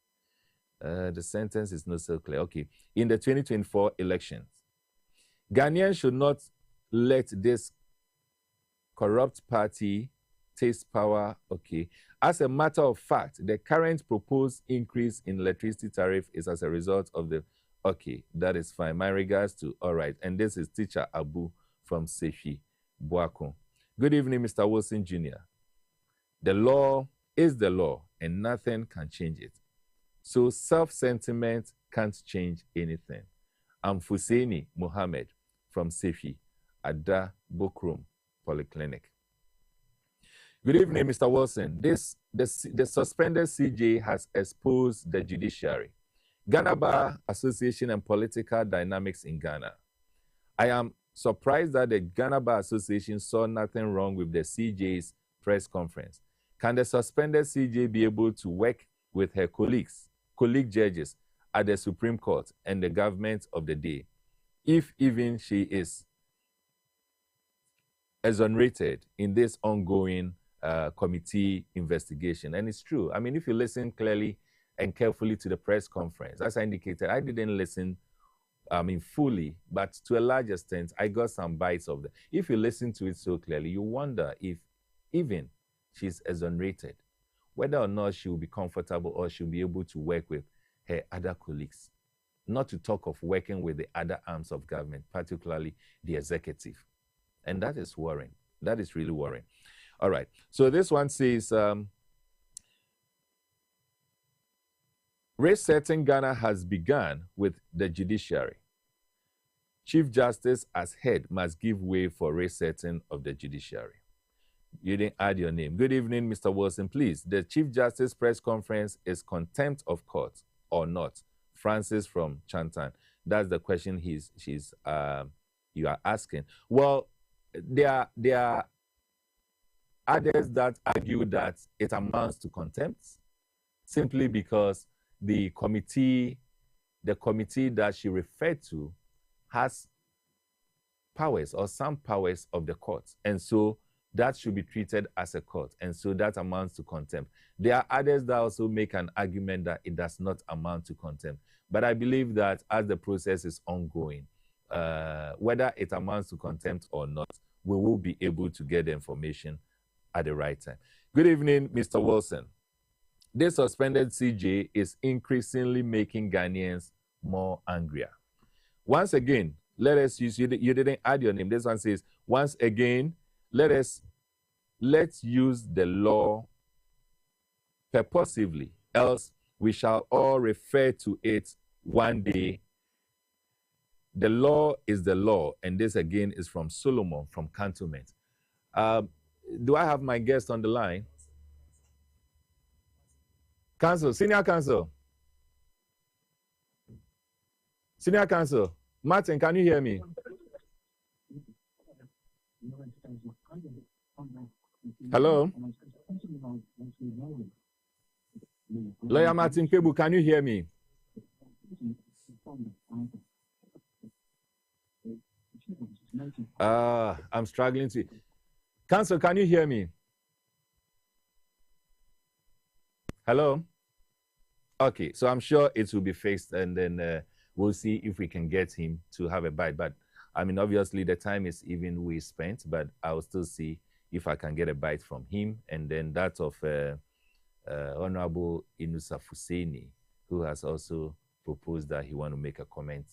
The sentence is not so clear. Okay. In the 2024 elections, Ghanaians should not let this corrupt party taste power. Okay. As a matter of fact, the current proposed increase in electricity tariff is as a result of the... Okay, that is fine. My regards to... All right. And this is Teacher Abu from Sefi, Boakon. Good evening, Mr. Wilson Jr. The law is the law, and nothing can change it. So self-sentiment can't change anything. I'm Fusaini Mohammed from Sefi, Ada Bokrum Polyclinic. Good evening, Mr. Wilson. The suspended CJ has exposed the judiciary, Ghana Bar Association, and political dynamics in Ghana. I am surprised that the Ghana Bar Association saw nothing wrong with the CJ's press conference. Can the suspended CJ be able to work with her colleague judges at the Supreme Court and the government of the day, if even she is exonerated in this ongoing committee investigation? And it's true. I mean, if you listen clearly and carefully to the press conference, as I indicated, I didn't listen fully, but to a large extent, I got some bites of it. If you listen to it so clearly, you wonder if even she's exonerated, whether or not she will be comfortable or she'll be able to work with her other colleagues, not to talk of working with the other arms of government, particularly the executive. And that is worrying. That is really worrying. All right. So this one says, resetting Ghana has begun with the judiciary. Chief Justice as head must give way for resetting of the judiciary. You didn't add your name. Good evening, Mr. Wilson. Please, the Chief Justice press conference is contempt of court or not? Francis from Chantan. That's the question you are asking. Well, there are others that argue that it amounts to contempt simply because the committee that she referred to has powers or some powers of the court. And so that should be treated as a court. And so that amounts to contempt. There are others that also make an argument that it does not amount to contempt. But I believe that as the process is ongoing, whether it amounts to contempt or not, we will be able to get the information at the right time. Good evening, Mr. Wilson. This suspended CJ is increasingly making Ghanaians more angrier. Once again, let us use, you didn't add your name. This one says, once again, let's use the law purposively, else we shall all refer to it one day. The law is the law. And this again is from Solomon from Cantonment. Do I have my guest on the line? Counsel, senior counsel. Senior counsel. Martin, can you hear me? Hello? Lawyer Martin Kebu, can you hear me? I'm struggling to... Counsel, can you hear me? Hello? Okay, so I'm sure it will be fixed and then we'll see if we can get him to have a bite. But I mean, obviously the time is even we spent, but I will still see if I can get a bite from him, and then that of Honorable Inusa Fuseni, who has also proposed that he want to make a comment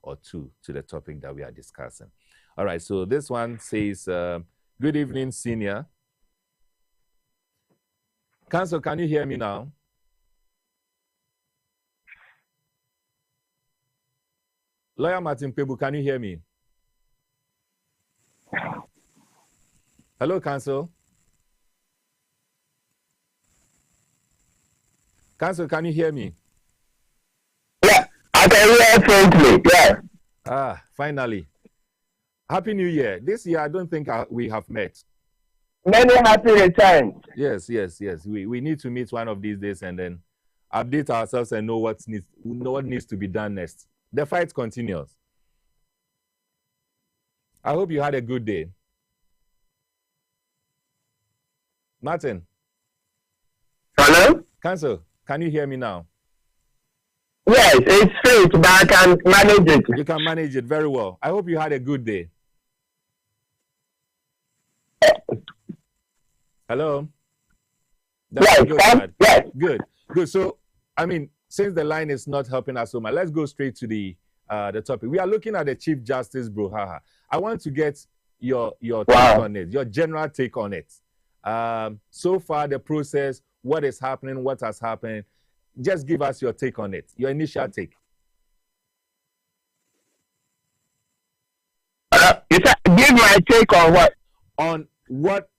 or two to the topic that we are discussing. All right, so this one says, good evening, Senior. Council, can you hear me now? Lawyer Martin Pebu, can you hear me? Hello, Council. Council, can you hear me? Yeah, I can hear faintly. Yeah. Ah, finally. Happy New Year. This year, I don't think we have met. Many happy returns. Yes. We need to meet one of these days and then update ourselves and know what needs to be done next. The fight continues. I hope you had a good day. Martin. Hello? Council, can you hear me now? Yes, it's faint, but I can manage it. You can manage it very well. I hope you had a good day. Hello? Yes, yes. Good. So, I mean, since the line is not helping us so much, let's go straight to the topic. We are looking at the Chief Justice Brouhaha. I want to get your take on it, your general take on it. So far, the process, what is happening, what has happened. Just give us your take on it, your initial take. Give my take on what? On what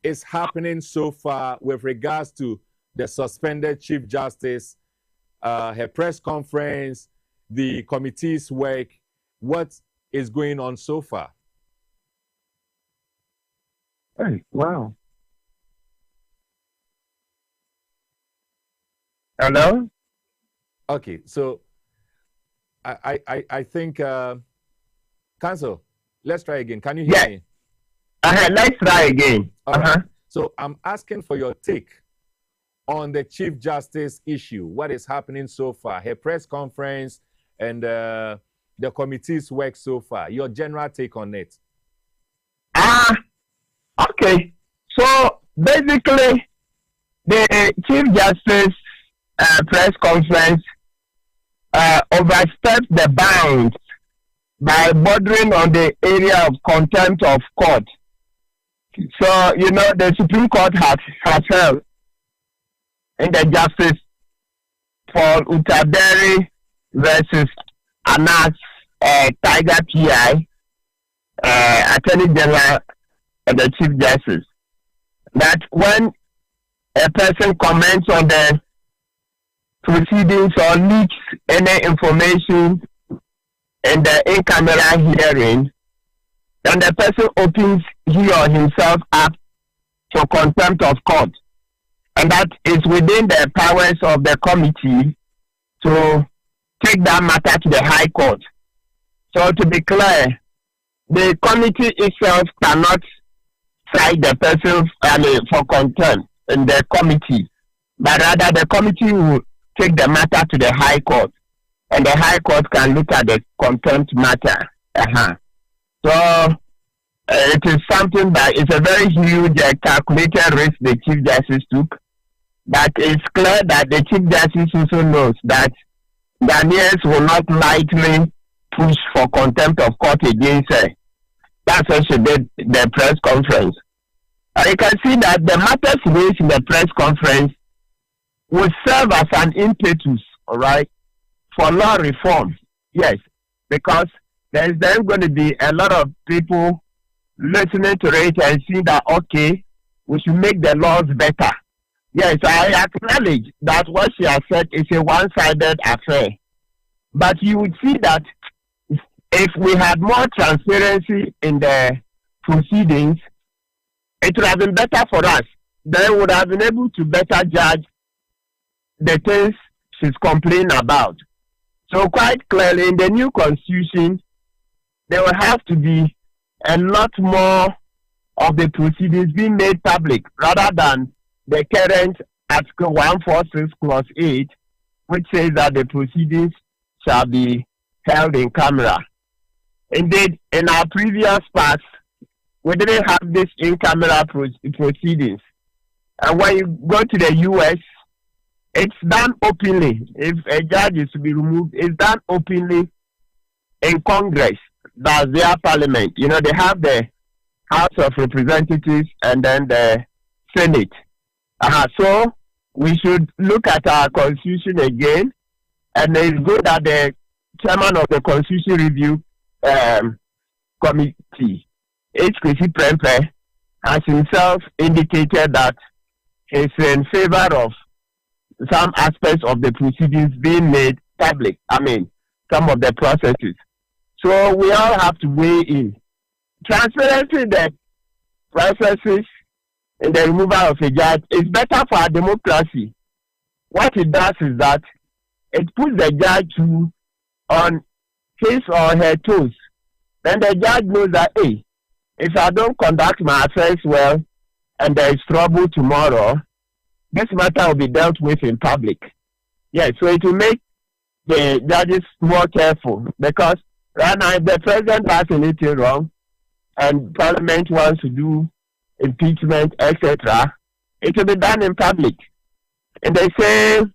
is happening so far with regards to the suspended Chief Justice, her press conference, the committee's work, what is going on so far? Hey, wow. Hello? Okay, so I think, Council, let's try again. Can you hear me? Let's try again. Right. So I'm asking for your take on the Chief Justice issue. What is happening so far? Her press conference and the committee's work so far. Your general take on it. Okay. So basically, the Chief Justice press conference overstepped the bounds by bordering on the area of contempt of court. So, you know, the Supreme Court has held in the Justice Paul Utaberi versus Anas Tiger PI, Attorney General and the Chief Justice, that when a person comments on the proceedings or leaks any information in the in-camera hearing, then the person opens he or himself up for contempt of court. And that is within the powers of the committee to take that matter to the High Court. So to be clear, the committee itself cannot cite the person for contempt in the committee, but rather the committee will take the matter to the High Court, and the High Court can look at the contempt matter. So it is something that is a very huge calculated risk the Chief Justice took. But it's clear that the Chief Justice also knows that Ghanaians will not lightly push for contempt of court against her. That's why she did the press conference. You can see that the matters raised in the press conference will serve as an impetus, all right, for law reform. Yes, because there's then going to be a lot of people listening to it and seeing that, okay, we should make the laws better. Yes, I acknowledge that what she has said is a one-sided affair. But you would see that if we had more transparency in the proceedings, it would have been better for us. Then we would have been able to better judge the things she's complaining about. So quite clearly, in the new constitution, there will have to be a lot more of the proceedings being made public rather than the current Article 146 Clause 8, which says that the proceedings shall be held in camera. Indeed, in our previous past, we didn't have this in-camera proceedings. And when you go to the U.S., it's done openly. If a judge is to be removed, it's done openly in Congress. That's their parliament. You know, they have the House of Representatives and then the Senate. So we should look at our constitution again, and it's good that the chairman of the Constitution Review Committee, H.K.C. Prempe, has himself indicated that he's in favor of some aspects of the proceedings being made public. I mean, some of the processes. So we all have to weigh in. Transparency in the processes in the removal of a judge is better for our democracy. What it does is that it puts the judge on his or her toes. Then the judge knows that, hey, if I don't conduct my affairs well and there is trouble tomorrow, this matter will be dealt with in public. Yeah, so it will make the judges more careful, because right now if the president has anything wrong and parliament wants to do impeachment, etc., it will be done in public. In the same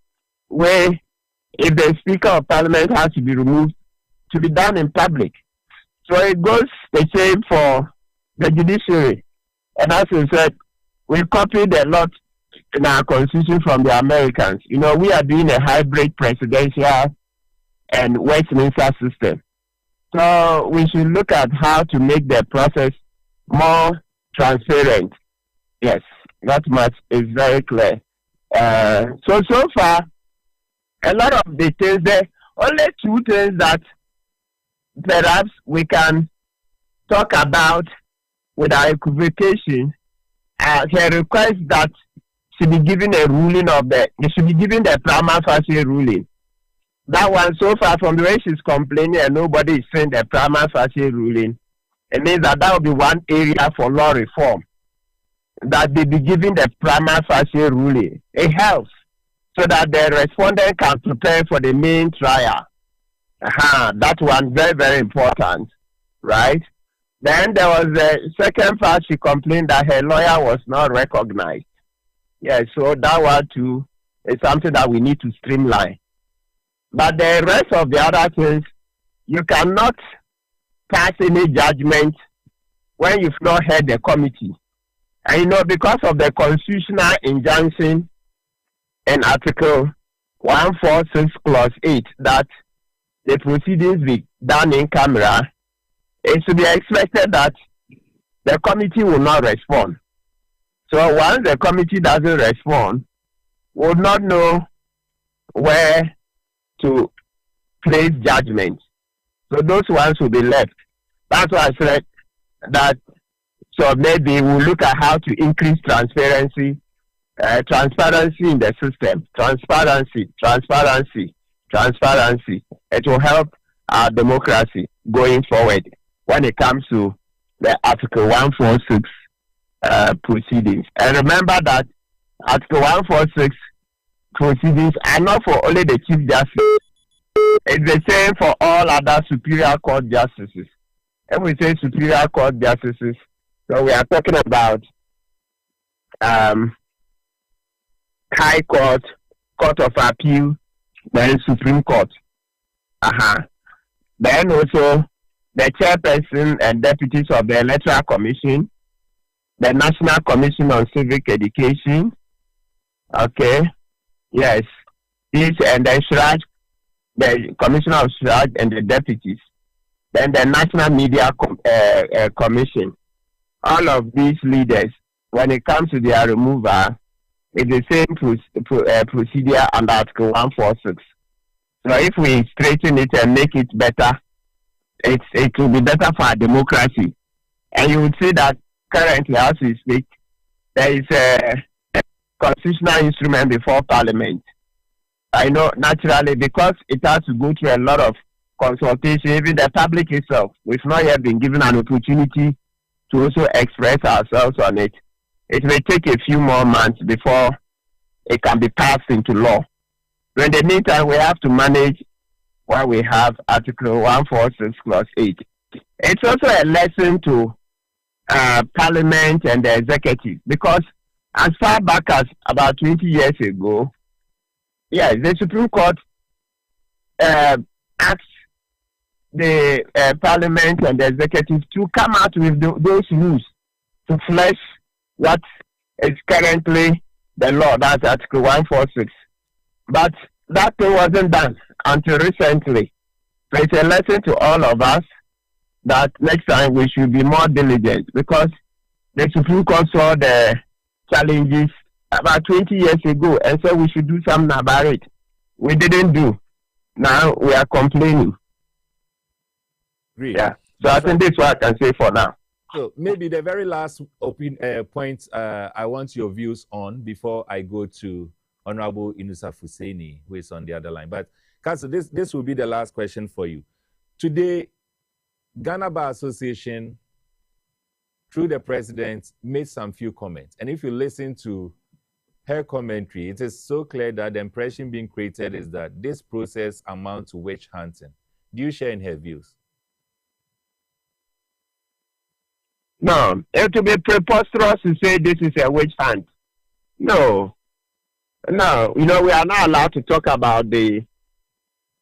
way, if the speaker of parliament has to be removed, to be done in public. So it goes the same for the judiciary. And as I said, we copied a lot in our constitution from the Americans. You know, we are doing a hybrid presidential and Westminster system. So we should look at how to make the process more transparent. Yes, that much is very clear. So far, a lot of the things there, only two things that perhaps we can talk about with our equivocation. He requests that should be given a ruling they should be given the prima facie ruling. That one, so far from the way she's complaining and nobody is saying the prima facie ruling, it means that will be one area for law reform, that they be given the prima facie ruling. It helps so that the respondent can prepare for the main trial. That one, very, very important, right? Then there was the second part, she complained that her lawyer was not recognized. Yeah, so that one too is something that we need to streamline. But the rest of the other things, you cannot pass any judgment when you've not heard the committee. And you know, because of the constitutional injunction in Article 146 Clause 8, that the proceedings be done in camera, it should be expected that the committee will not respond. So once the committee doesn't respond, we'll not know where to place judgment. So those ones will be left. That's why I said that, so maybe we'll look at how to increase transparency in the system. Transparency. It will help our democracy going forward when it comes to the Article 146 proceedings. And remember that Article 146 proceedings are not for only the Chief Justice. It's the same for all other Superior Court justices. And we say Superior Court justices, so we are talking about High Court, Court of Appeal, then Supreme Court. Then also the chairperson and deputies of the Electoral Commission, the National Commission on Civic Education. Okay. Yes. This and the SHRAG, the Commissioner of SHRAG and the deputies. Then the National Media Commission. All of these leaders, when it comes to their removal, it's the same procedure under Article 146. So if we straighten it and make it better, it will be better for our democracy. And you would see that currently, as we speak, there is a constitutional instrument before Parliament. I know naturally, because it has to go through a lot of consultation, even the public itself, we've not yet been given an opportunity to also express ourselves on it. It may take a few more months before it can be passed into law. So in the meantime, we have to manage why we have Article 146 Clause 8. It's also a lesson to Parliament and the executive, because as far back as about 20 years ago, the Supreme Court asked the Parliament and the executive to come out with those rules to flesh what is currently the law, that's Article 146. But that thing wasn't done until recently. So it's a lesson to all of us that next time we should be more diligent, because the Supreme Court saw the challenges about 20 years ago and said we should do something about it. We didn't do. Now we are complaining. Great. Yeah. So I think this is what I can say for now. So maybe the very last point I want your views on before I go to Honorable Inusa Fuseni, who is on the other line. But Council, this will be the last question for you. Today, Ghana Bar Association, through the president, made some few comments. And if you listen to her commentary, it is so clear that the impression being created is that this process amounts to witch hunting. Do you share in her views? No, it would be preposterous to say this is a witch hunt. No, we are not allowed to talk about the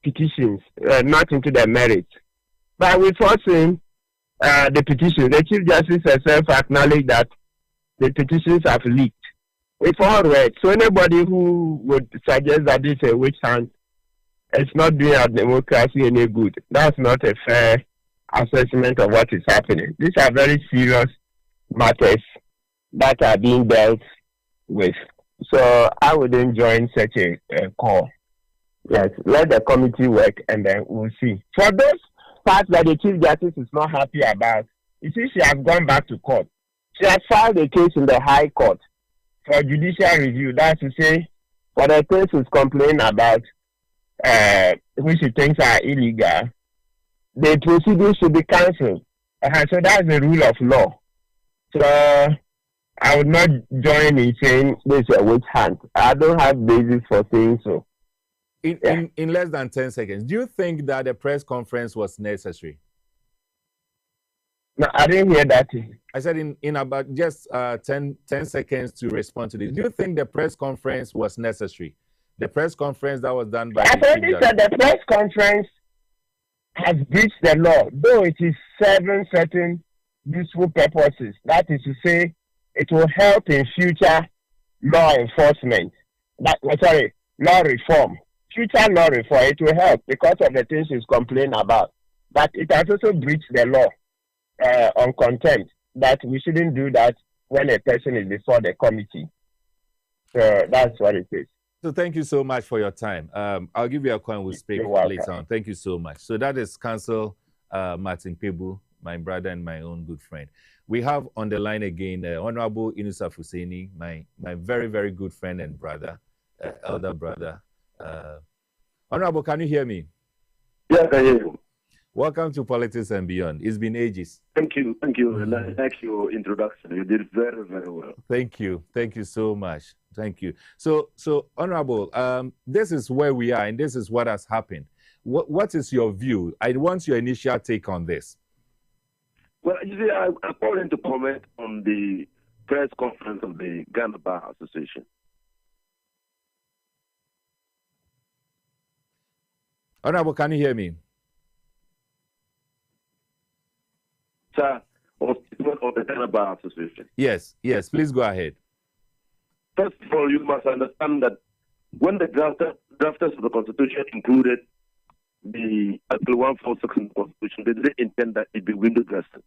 petitions, not into the merits. But we're forcing the petitions. The Chief Justice herself acknowledged that the petitions have leaked. We've all read. So anybody who would suggest that this is a witch hunt, it's not doing our democracy any good. That's not a fair assessment of what is happening. These are very serious matters that are being dealt with. So I wouldn't join such a call. Yes, let the committee work and then we'll see. For those parts that the Chief Justice is not happy about, you see, she has gone back to court. She has filed a case in the High Court for judicial review. That's to say, for the things she's complaining about, which she thinks are illegal, the proceedings should be cancelled. So that's the rule of law. So I would not join in saying this is a witch hunt. I don't have basis for saying so. In less than 10 seconds, do you think that the press conference was necessary? No, I didn't hear that. I said in about just 10 seconds to respond to this. Do you think the press conference was necessary? The press conference that was done by I think that the press conference has breached the law, though it is serving certain useful purposes. That is to say, it will help in future law enforcement. Law reform. Future law reform, it will help because of the things he's complaining about. But it has also breached the law on contempt, that we shouldn't do that when a person is before the committee. So that's what it is. So thank you so much for your time. I'll give you a call and we'll speak later on. Thank you so much. So that is Council Martin Pebu, my brother and my own good friend. We have on the line again Honorable Inusa Fuseni, my very, very good friend and brother, elder brother. Honorable, can you hear me? Yes, I hear you. Welcome to Politics and Beyond. It's been ages. Thank you. And I like your introduction. You did very, very well. Thank you. Thank you so much. Thank you. So Honorable, this is where we are and this is what has happened. What is your view? I want your initial take on this. Well, you see, I called in to comment on the press conference of the Ghana Bar Association. Honorable, can you hear me? Sir, of the Ghana Bar Association. Yes, please go ahead. First of all, you must understand that when the drafters of the Constitution included the Article 146 in the Constitution, they didn't intend that it be window dressing.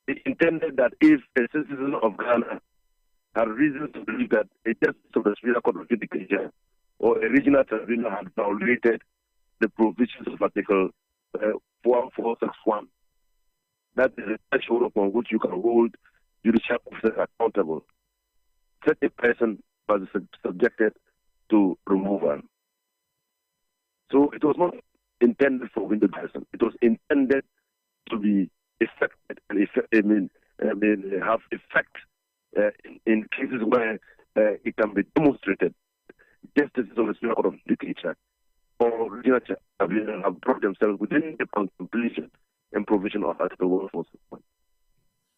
They intended that if a citizen of Ghana had reason to believe that a justice of the Superior Court of Judicature or a regional tribunal had violated the provisions of Article 1461, that is a threshold upon which you can hold judicial officers accountable. Such a person was subjected to removal. So it was not intended for window dressing. It was intended to be effected and have effect in cases where it can be demonstrated justices of the Superior Court of Judicature or regional tribunal have brought themselves within the contemplation and provision of Article 146.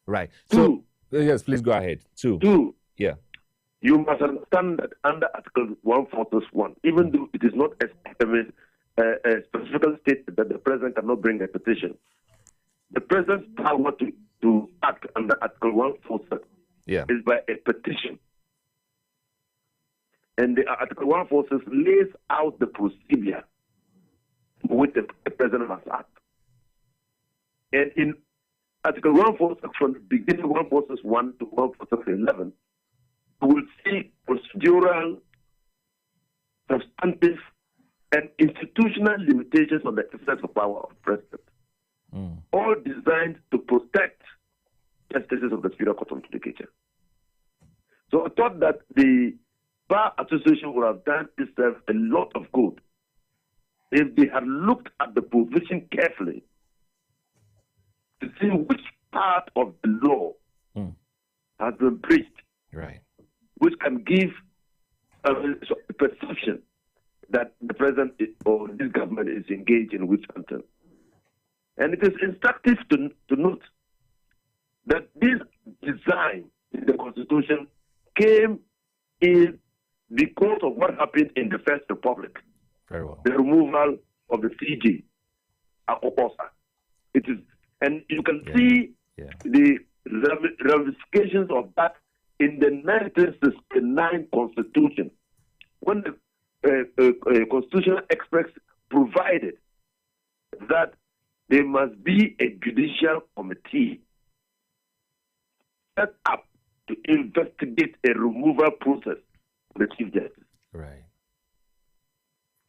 Right. Two. So, yes, please go ahead. Two. Yeah. You must understand that under Article 146, even though it is not specifically stated that the president cannot bring a petition, the president's power to act under Article 146 is by a petition. And the Article 146 lays out the procedure with the president must act. And in Article 146, from the beginning of 146.1 to 146.11, you will see procedural, substantive, and institutional limitations on the exercise of power of the president, all designed to protect justices of the Superior Court of Judicature. So I thought that the Bar Association would have done itself a lot of good if they had looked at the provision carefully to see which part of the law has been breached, right, which can give a perception that the president or this government is engaged in witch hunting. And it is instructive to note that this design in the Constitution came in because of what happened in the First Republic. Very well. The removal of the CG, Akoposa. It is, and you can see the ramifications of that in the 1969 Constitution, when the constitutional experts provided that there must be a judicial committee set up to investigate a removal process of the Chief Justice. Right.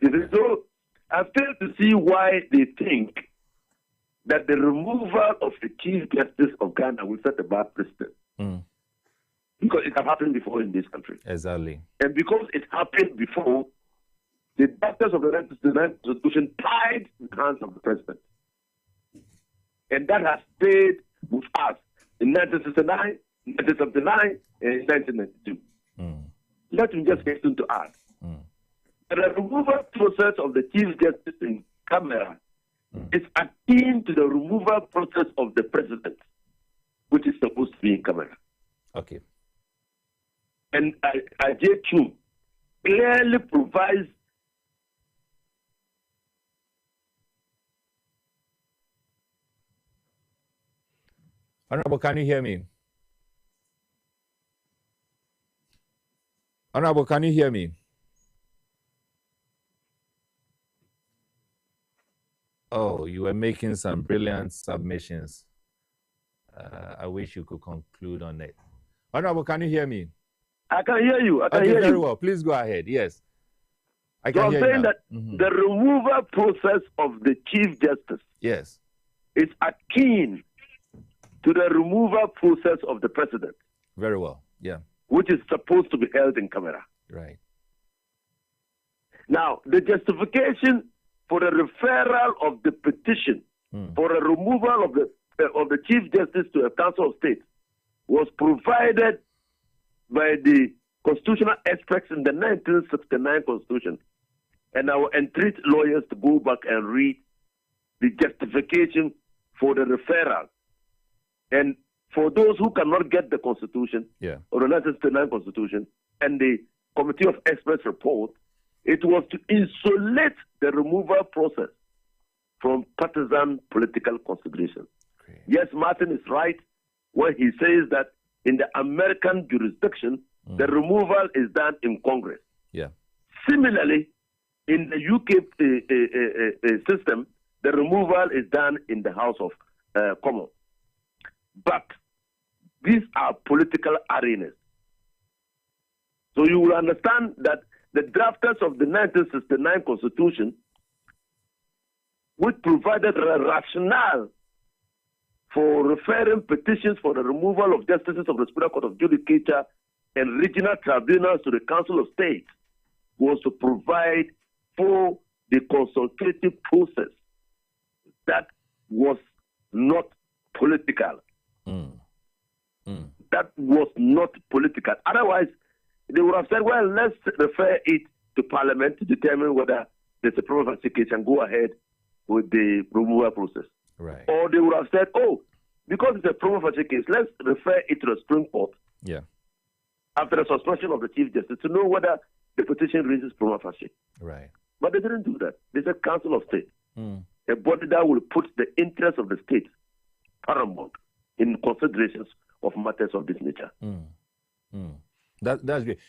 So I fail to see why they think that the removal of the Chief Justice of Ghana will set a bad precedent. Because it has happened before in this country. Exactly. And because it happened before, the doctors of the 1969 Constitution tied the hands of the president. And that has stayed with us in 1969, 1979, and 1992. Let me just hasten to add. The removal process of the Chief Justice in Camera is akin to the removal process of the president, which is supposed to be in Camera. Okay. And IJ2 clearly provides Honorable, can you hear me? Honorable, can you hear me? Oh, you were making some brilliant submissions. I wish you could conclude on it. Honorable, can you hear me? I can hear you. I can hear you. Very well. Please go ahead. Yes. I can so I'm hear saying you now. that the removal process of the Chief Justice is akin to the removal process of the president. Very well. Yeah. Which is supposed to be held in camera. Right. Now, the justification for the referral of the petition for the removal of the Chief Justice to a Council of State was provided by the constitutional experts in the 1969 Constitution. And I will entreat lawyers to go back and read the justification for the referral. And for those who cannot get the Constitution or the 1969 Constitution and the Committee of Experts report, it was to insulate the removal process from partisan political considerations. Yes, Martin is right when he says that in the American jurisdiction, the removal is done in Congress. Yeah. Similarly, in the UK system, the removal is done in the House of Commons. But these are political arenas. So you will understand that the drafters of the 1969 Constitution, which provided a rationale for referring petitions for the removal of justices of the Superior Court of Judicature and regional tribunals to the Council of State, was to provide for the consultative process that was not political. That was not political. Otherwise, they would have said, well, let's refer it to Parliament to determine whether there's a prima facie case and go ahead with the removal process. Right. Or they would have said, oh, because it's a prima facie case, let's refer it to the Supreme Court. Yeah. After the suspension of the Chief Justice to know whether the petition raises prima facie. Right. But they didn't do that. They said Council of State, a body that will put the interests of the state paramount in considerations of matters of this nature. That's great.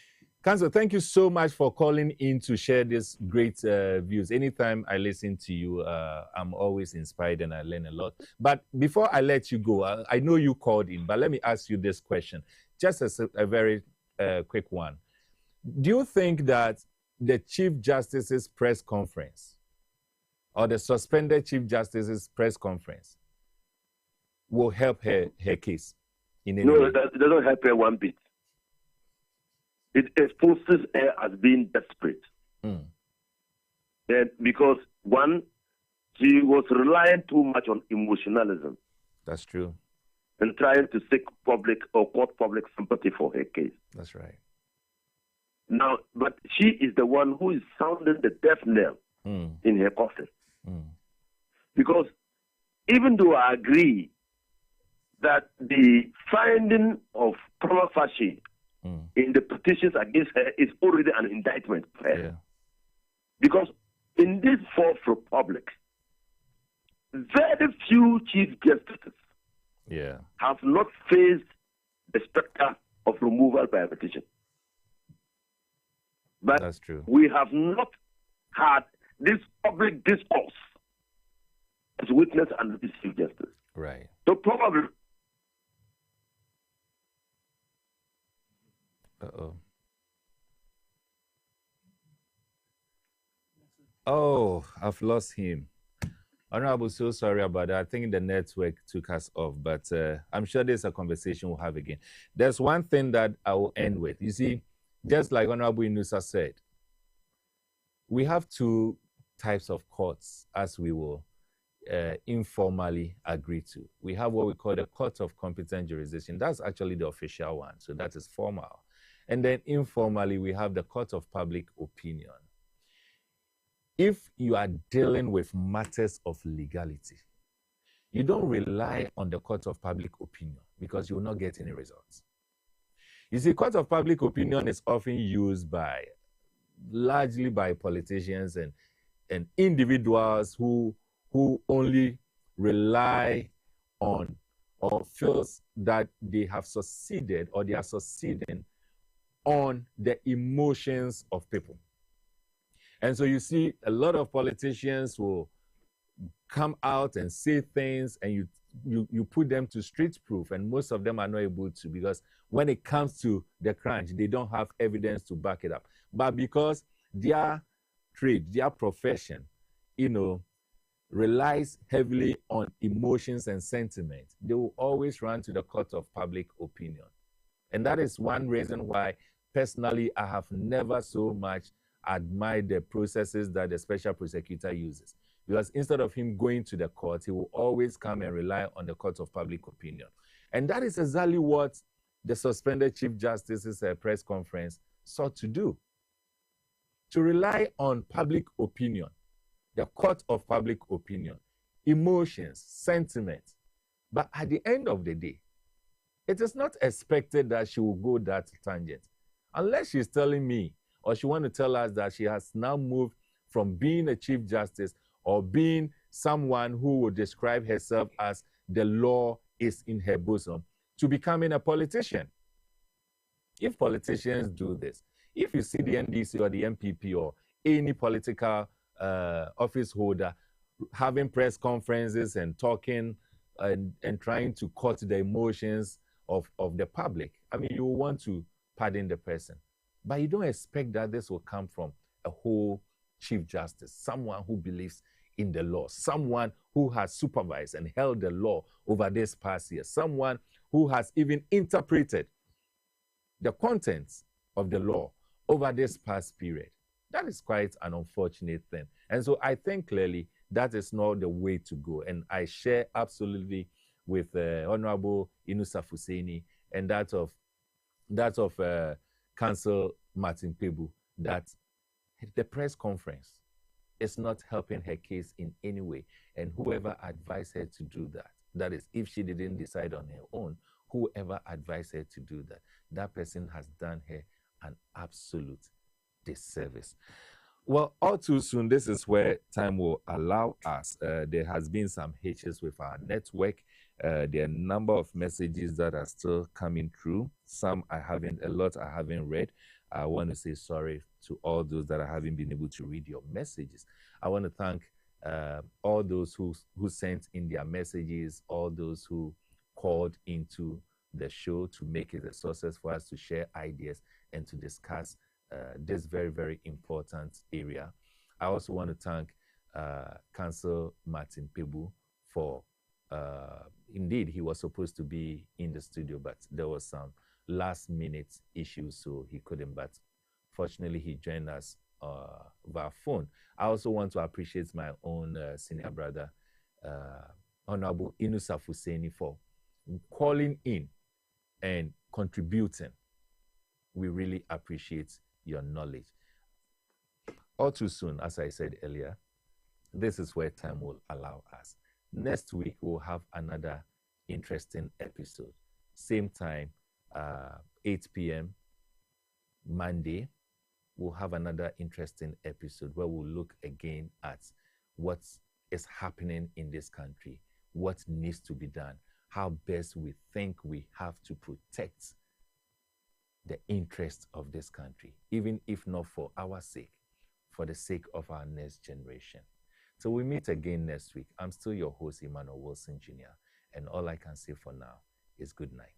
Council, thank you so much for calling in to share these great views. Anytime I listen to you, I'm always inspired and I learn a lot. But before I let you go, I know you called in, but let me ask you this question, just as a very quick one. Do you think that the Chief Justice's press conference or the suspended Chief Justice's press conference will help her case? No, it doesn't help her one bit. It exposes her as being desperate. And because, one, she was relying too much on emotionalism. That's true. And trying to seek public or court public sympathy for her case. That's right. Now, but she is the one who is sounding the death knell in her coffin. Because even though I agree that the finding of prima facie in the petitions against her is already an indictment for her. Yeah. Because in this fourth republic, very few chief justices have not faced the specter of removal by a petition. But that's true. We have not had this public discourse as witness under this chief justice. Right. So probably. Oh, I've lost him. Honorable, so sorry about that. I think the network took us off, but I'm sure there's a conversation we'll have again. There's one thing that I will end with. You see, just like Honorable Inusa said, we have two types of courts as we will informally agree to. We have what we call the Court of Competent Jurisdiction. That's actually the official one, so that is formal. And then informally, we have the Court of Public Opinion. If you are dealing with matters of legality, you don't rely on the Court of Public Opinion because you will not get any results. You see, Court of Public Opinion is often used largely by politicians and individuals who only rely on or feels that they have succeeded or they are succeeding on the emotions of people. And so you see a lot of politicians will come out and say things and you put them to street proof, and most of them are not able to, because when it comes to the crunch, they don't have evidence to back it up. But because their trade, their profession, relies heavily on emotions and sentiment, they will always run to the Court of Public Opinion. And that is one reason why, personally, I have never so much admired the processes that the special prosecutor uses. Because instead of him going to the court, he will always come and rely on the Court of Public Opinion. And that is exactly what the suspended Chief Justice's press conference sought to do. To rely on public opinion, the Court of Public Opinion, emotions, sentiment. But at the end of the day, it is not expected that she will go that tangent. Unless she's telling me, or she wants to tell us that she has now moved from being a Chief Justice or being someone who would describe herself as the law is in her bosom to becoming a politician. If politicians do this, if you see the NDC or the MPP or any political office holder having press conferences and talking and trying to cut the emotions of the public, I mean, you want to pardon the person. But you don't expect that this will come from a whole Chief Justice, someone who believes in the law, someone who has supervised and held the law over this past year, someone who has even interpreted the contents of the law over this past period. That is quite an unfortunate thing. And so I think clearly that is not the way to go. And I share absolutely with Honorable Inusa Fuseni and that of Council Martin Pebu, that the press conference is not helping her case in any way. And whoever advised her to do that, that is, if she didn't decide on her own, whoever advised her to do that, that person has done her an absolute disservice. Well, all too soon, this is where time will allow us. There has been some hitches with our network. There are a number of messages that are still coming through. Some I haven't, a lot I haven't read. I want to say sorry to all those that I haven't been able to read your messages. I want to thank all those who sent in their messages, all those who called into the show to make it a success for us to share ideas and to discuss this very, very important area. I also want to thank Council Martin Pebu for, indeed, he was supposed to be in the studio, but there was some last minute issues, so he couldn't. But fortunately, he joined us via phone. I also want to appreciate my own senior brother, Honorable Inusa Fuseni, for calling in and contributing. We really appreciate your knowledge. All too soon, as I said earlier, this is where time will allow us. Next week, we'll have another interesting episode. Same time, 8 p.m. Monday, we'll have another interesting episode where we'll look again at what is happening in this country, what needs to be done, how best we think we have to protect the interest of this country, even if not for our sake, for the sake of our next generation. So we meet again next week. I'm still your host, Emmanuel Wilson Jr., and all I can say for now is good night.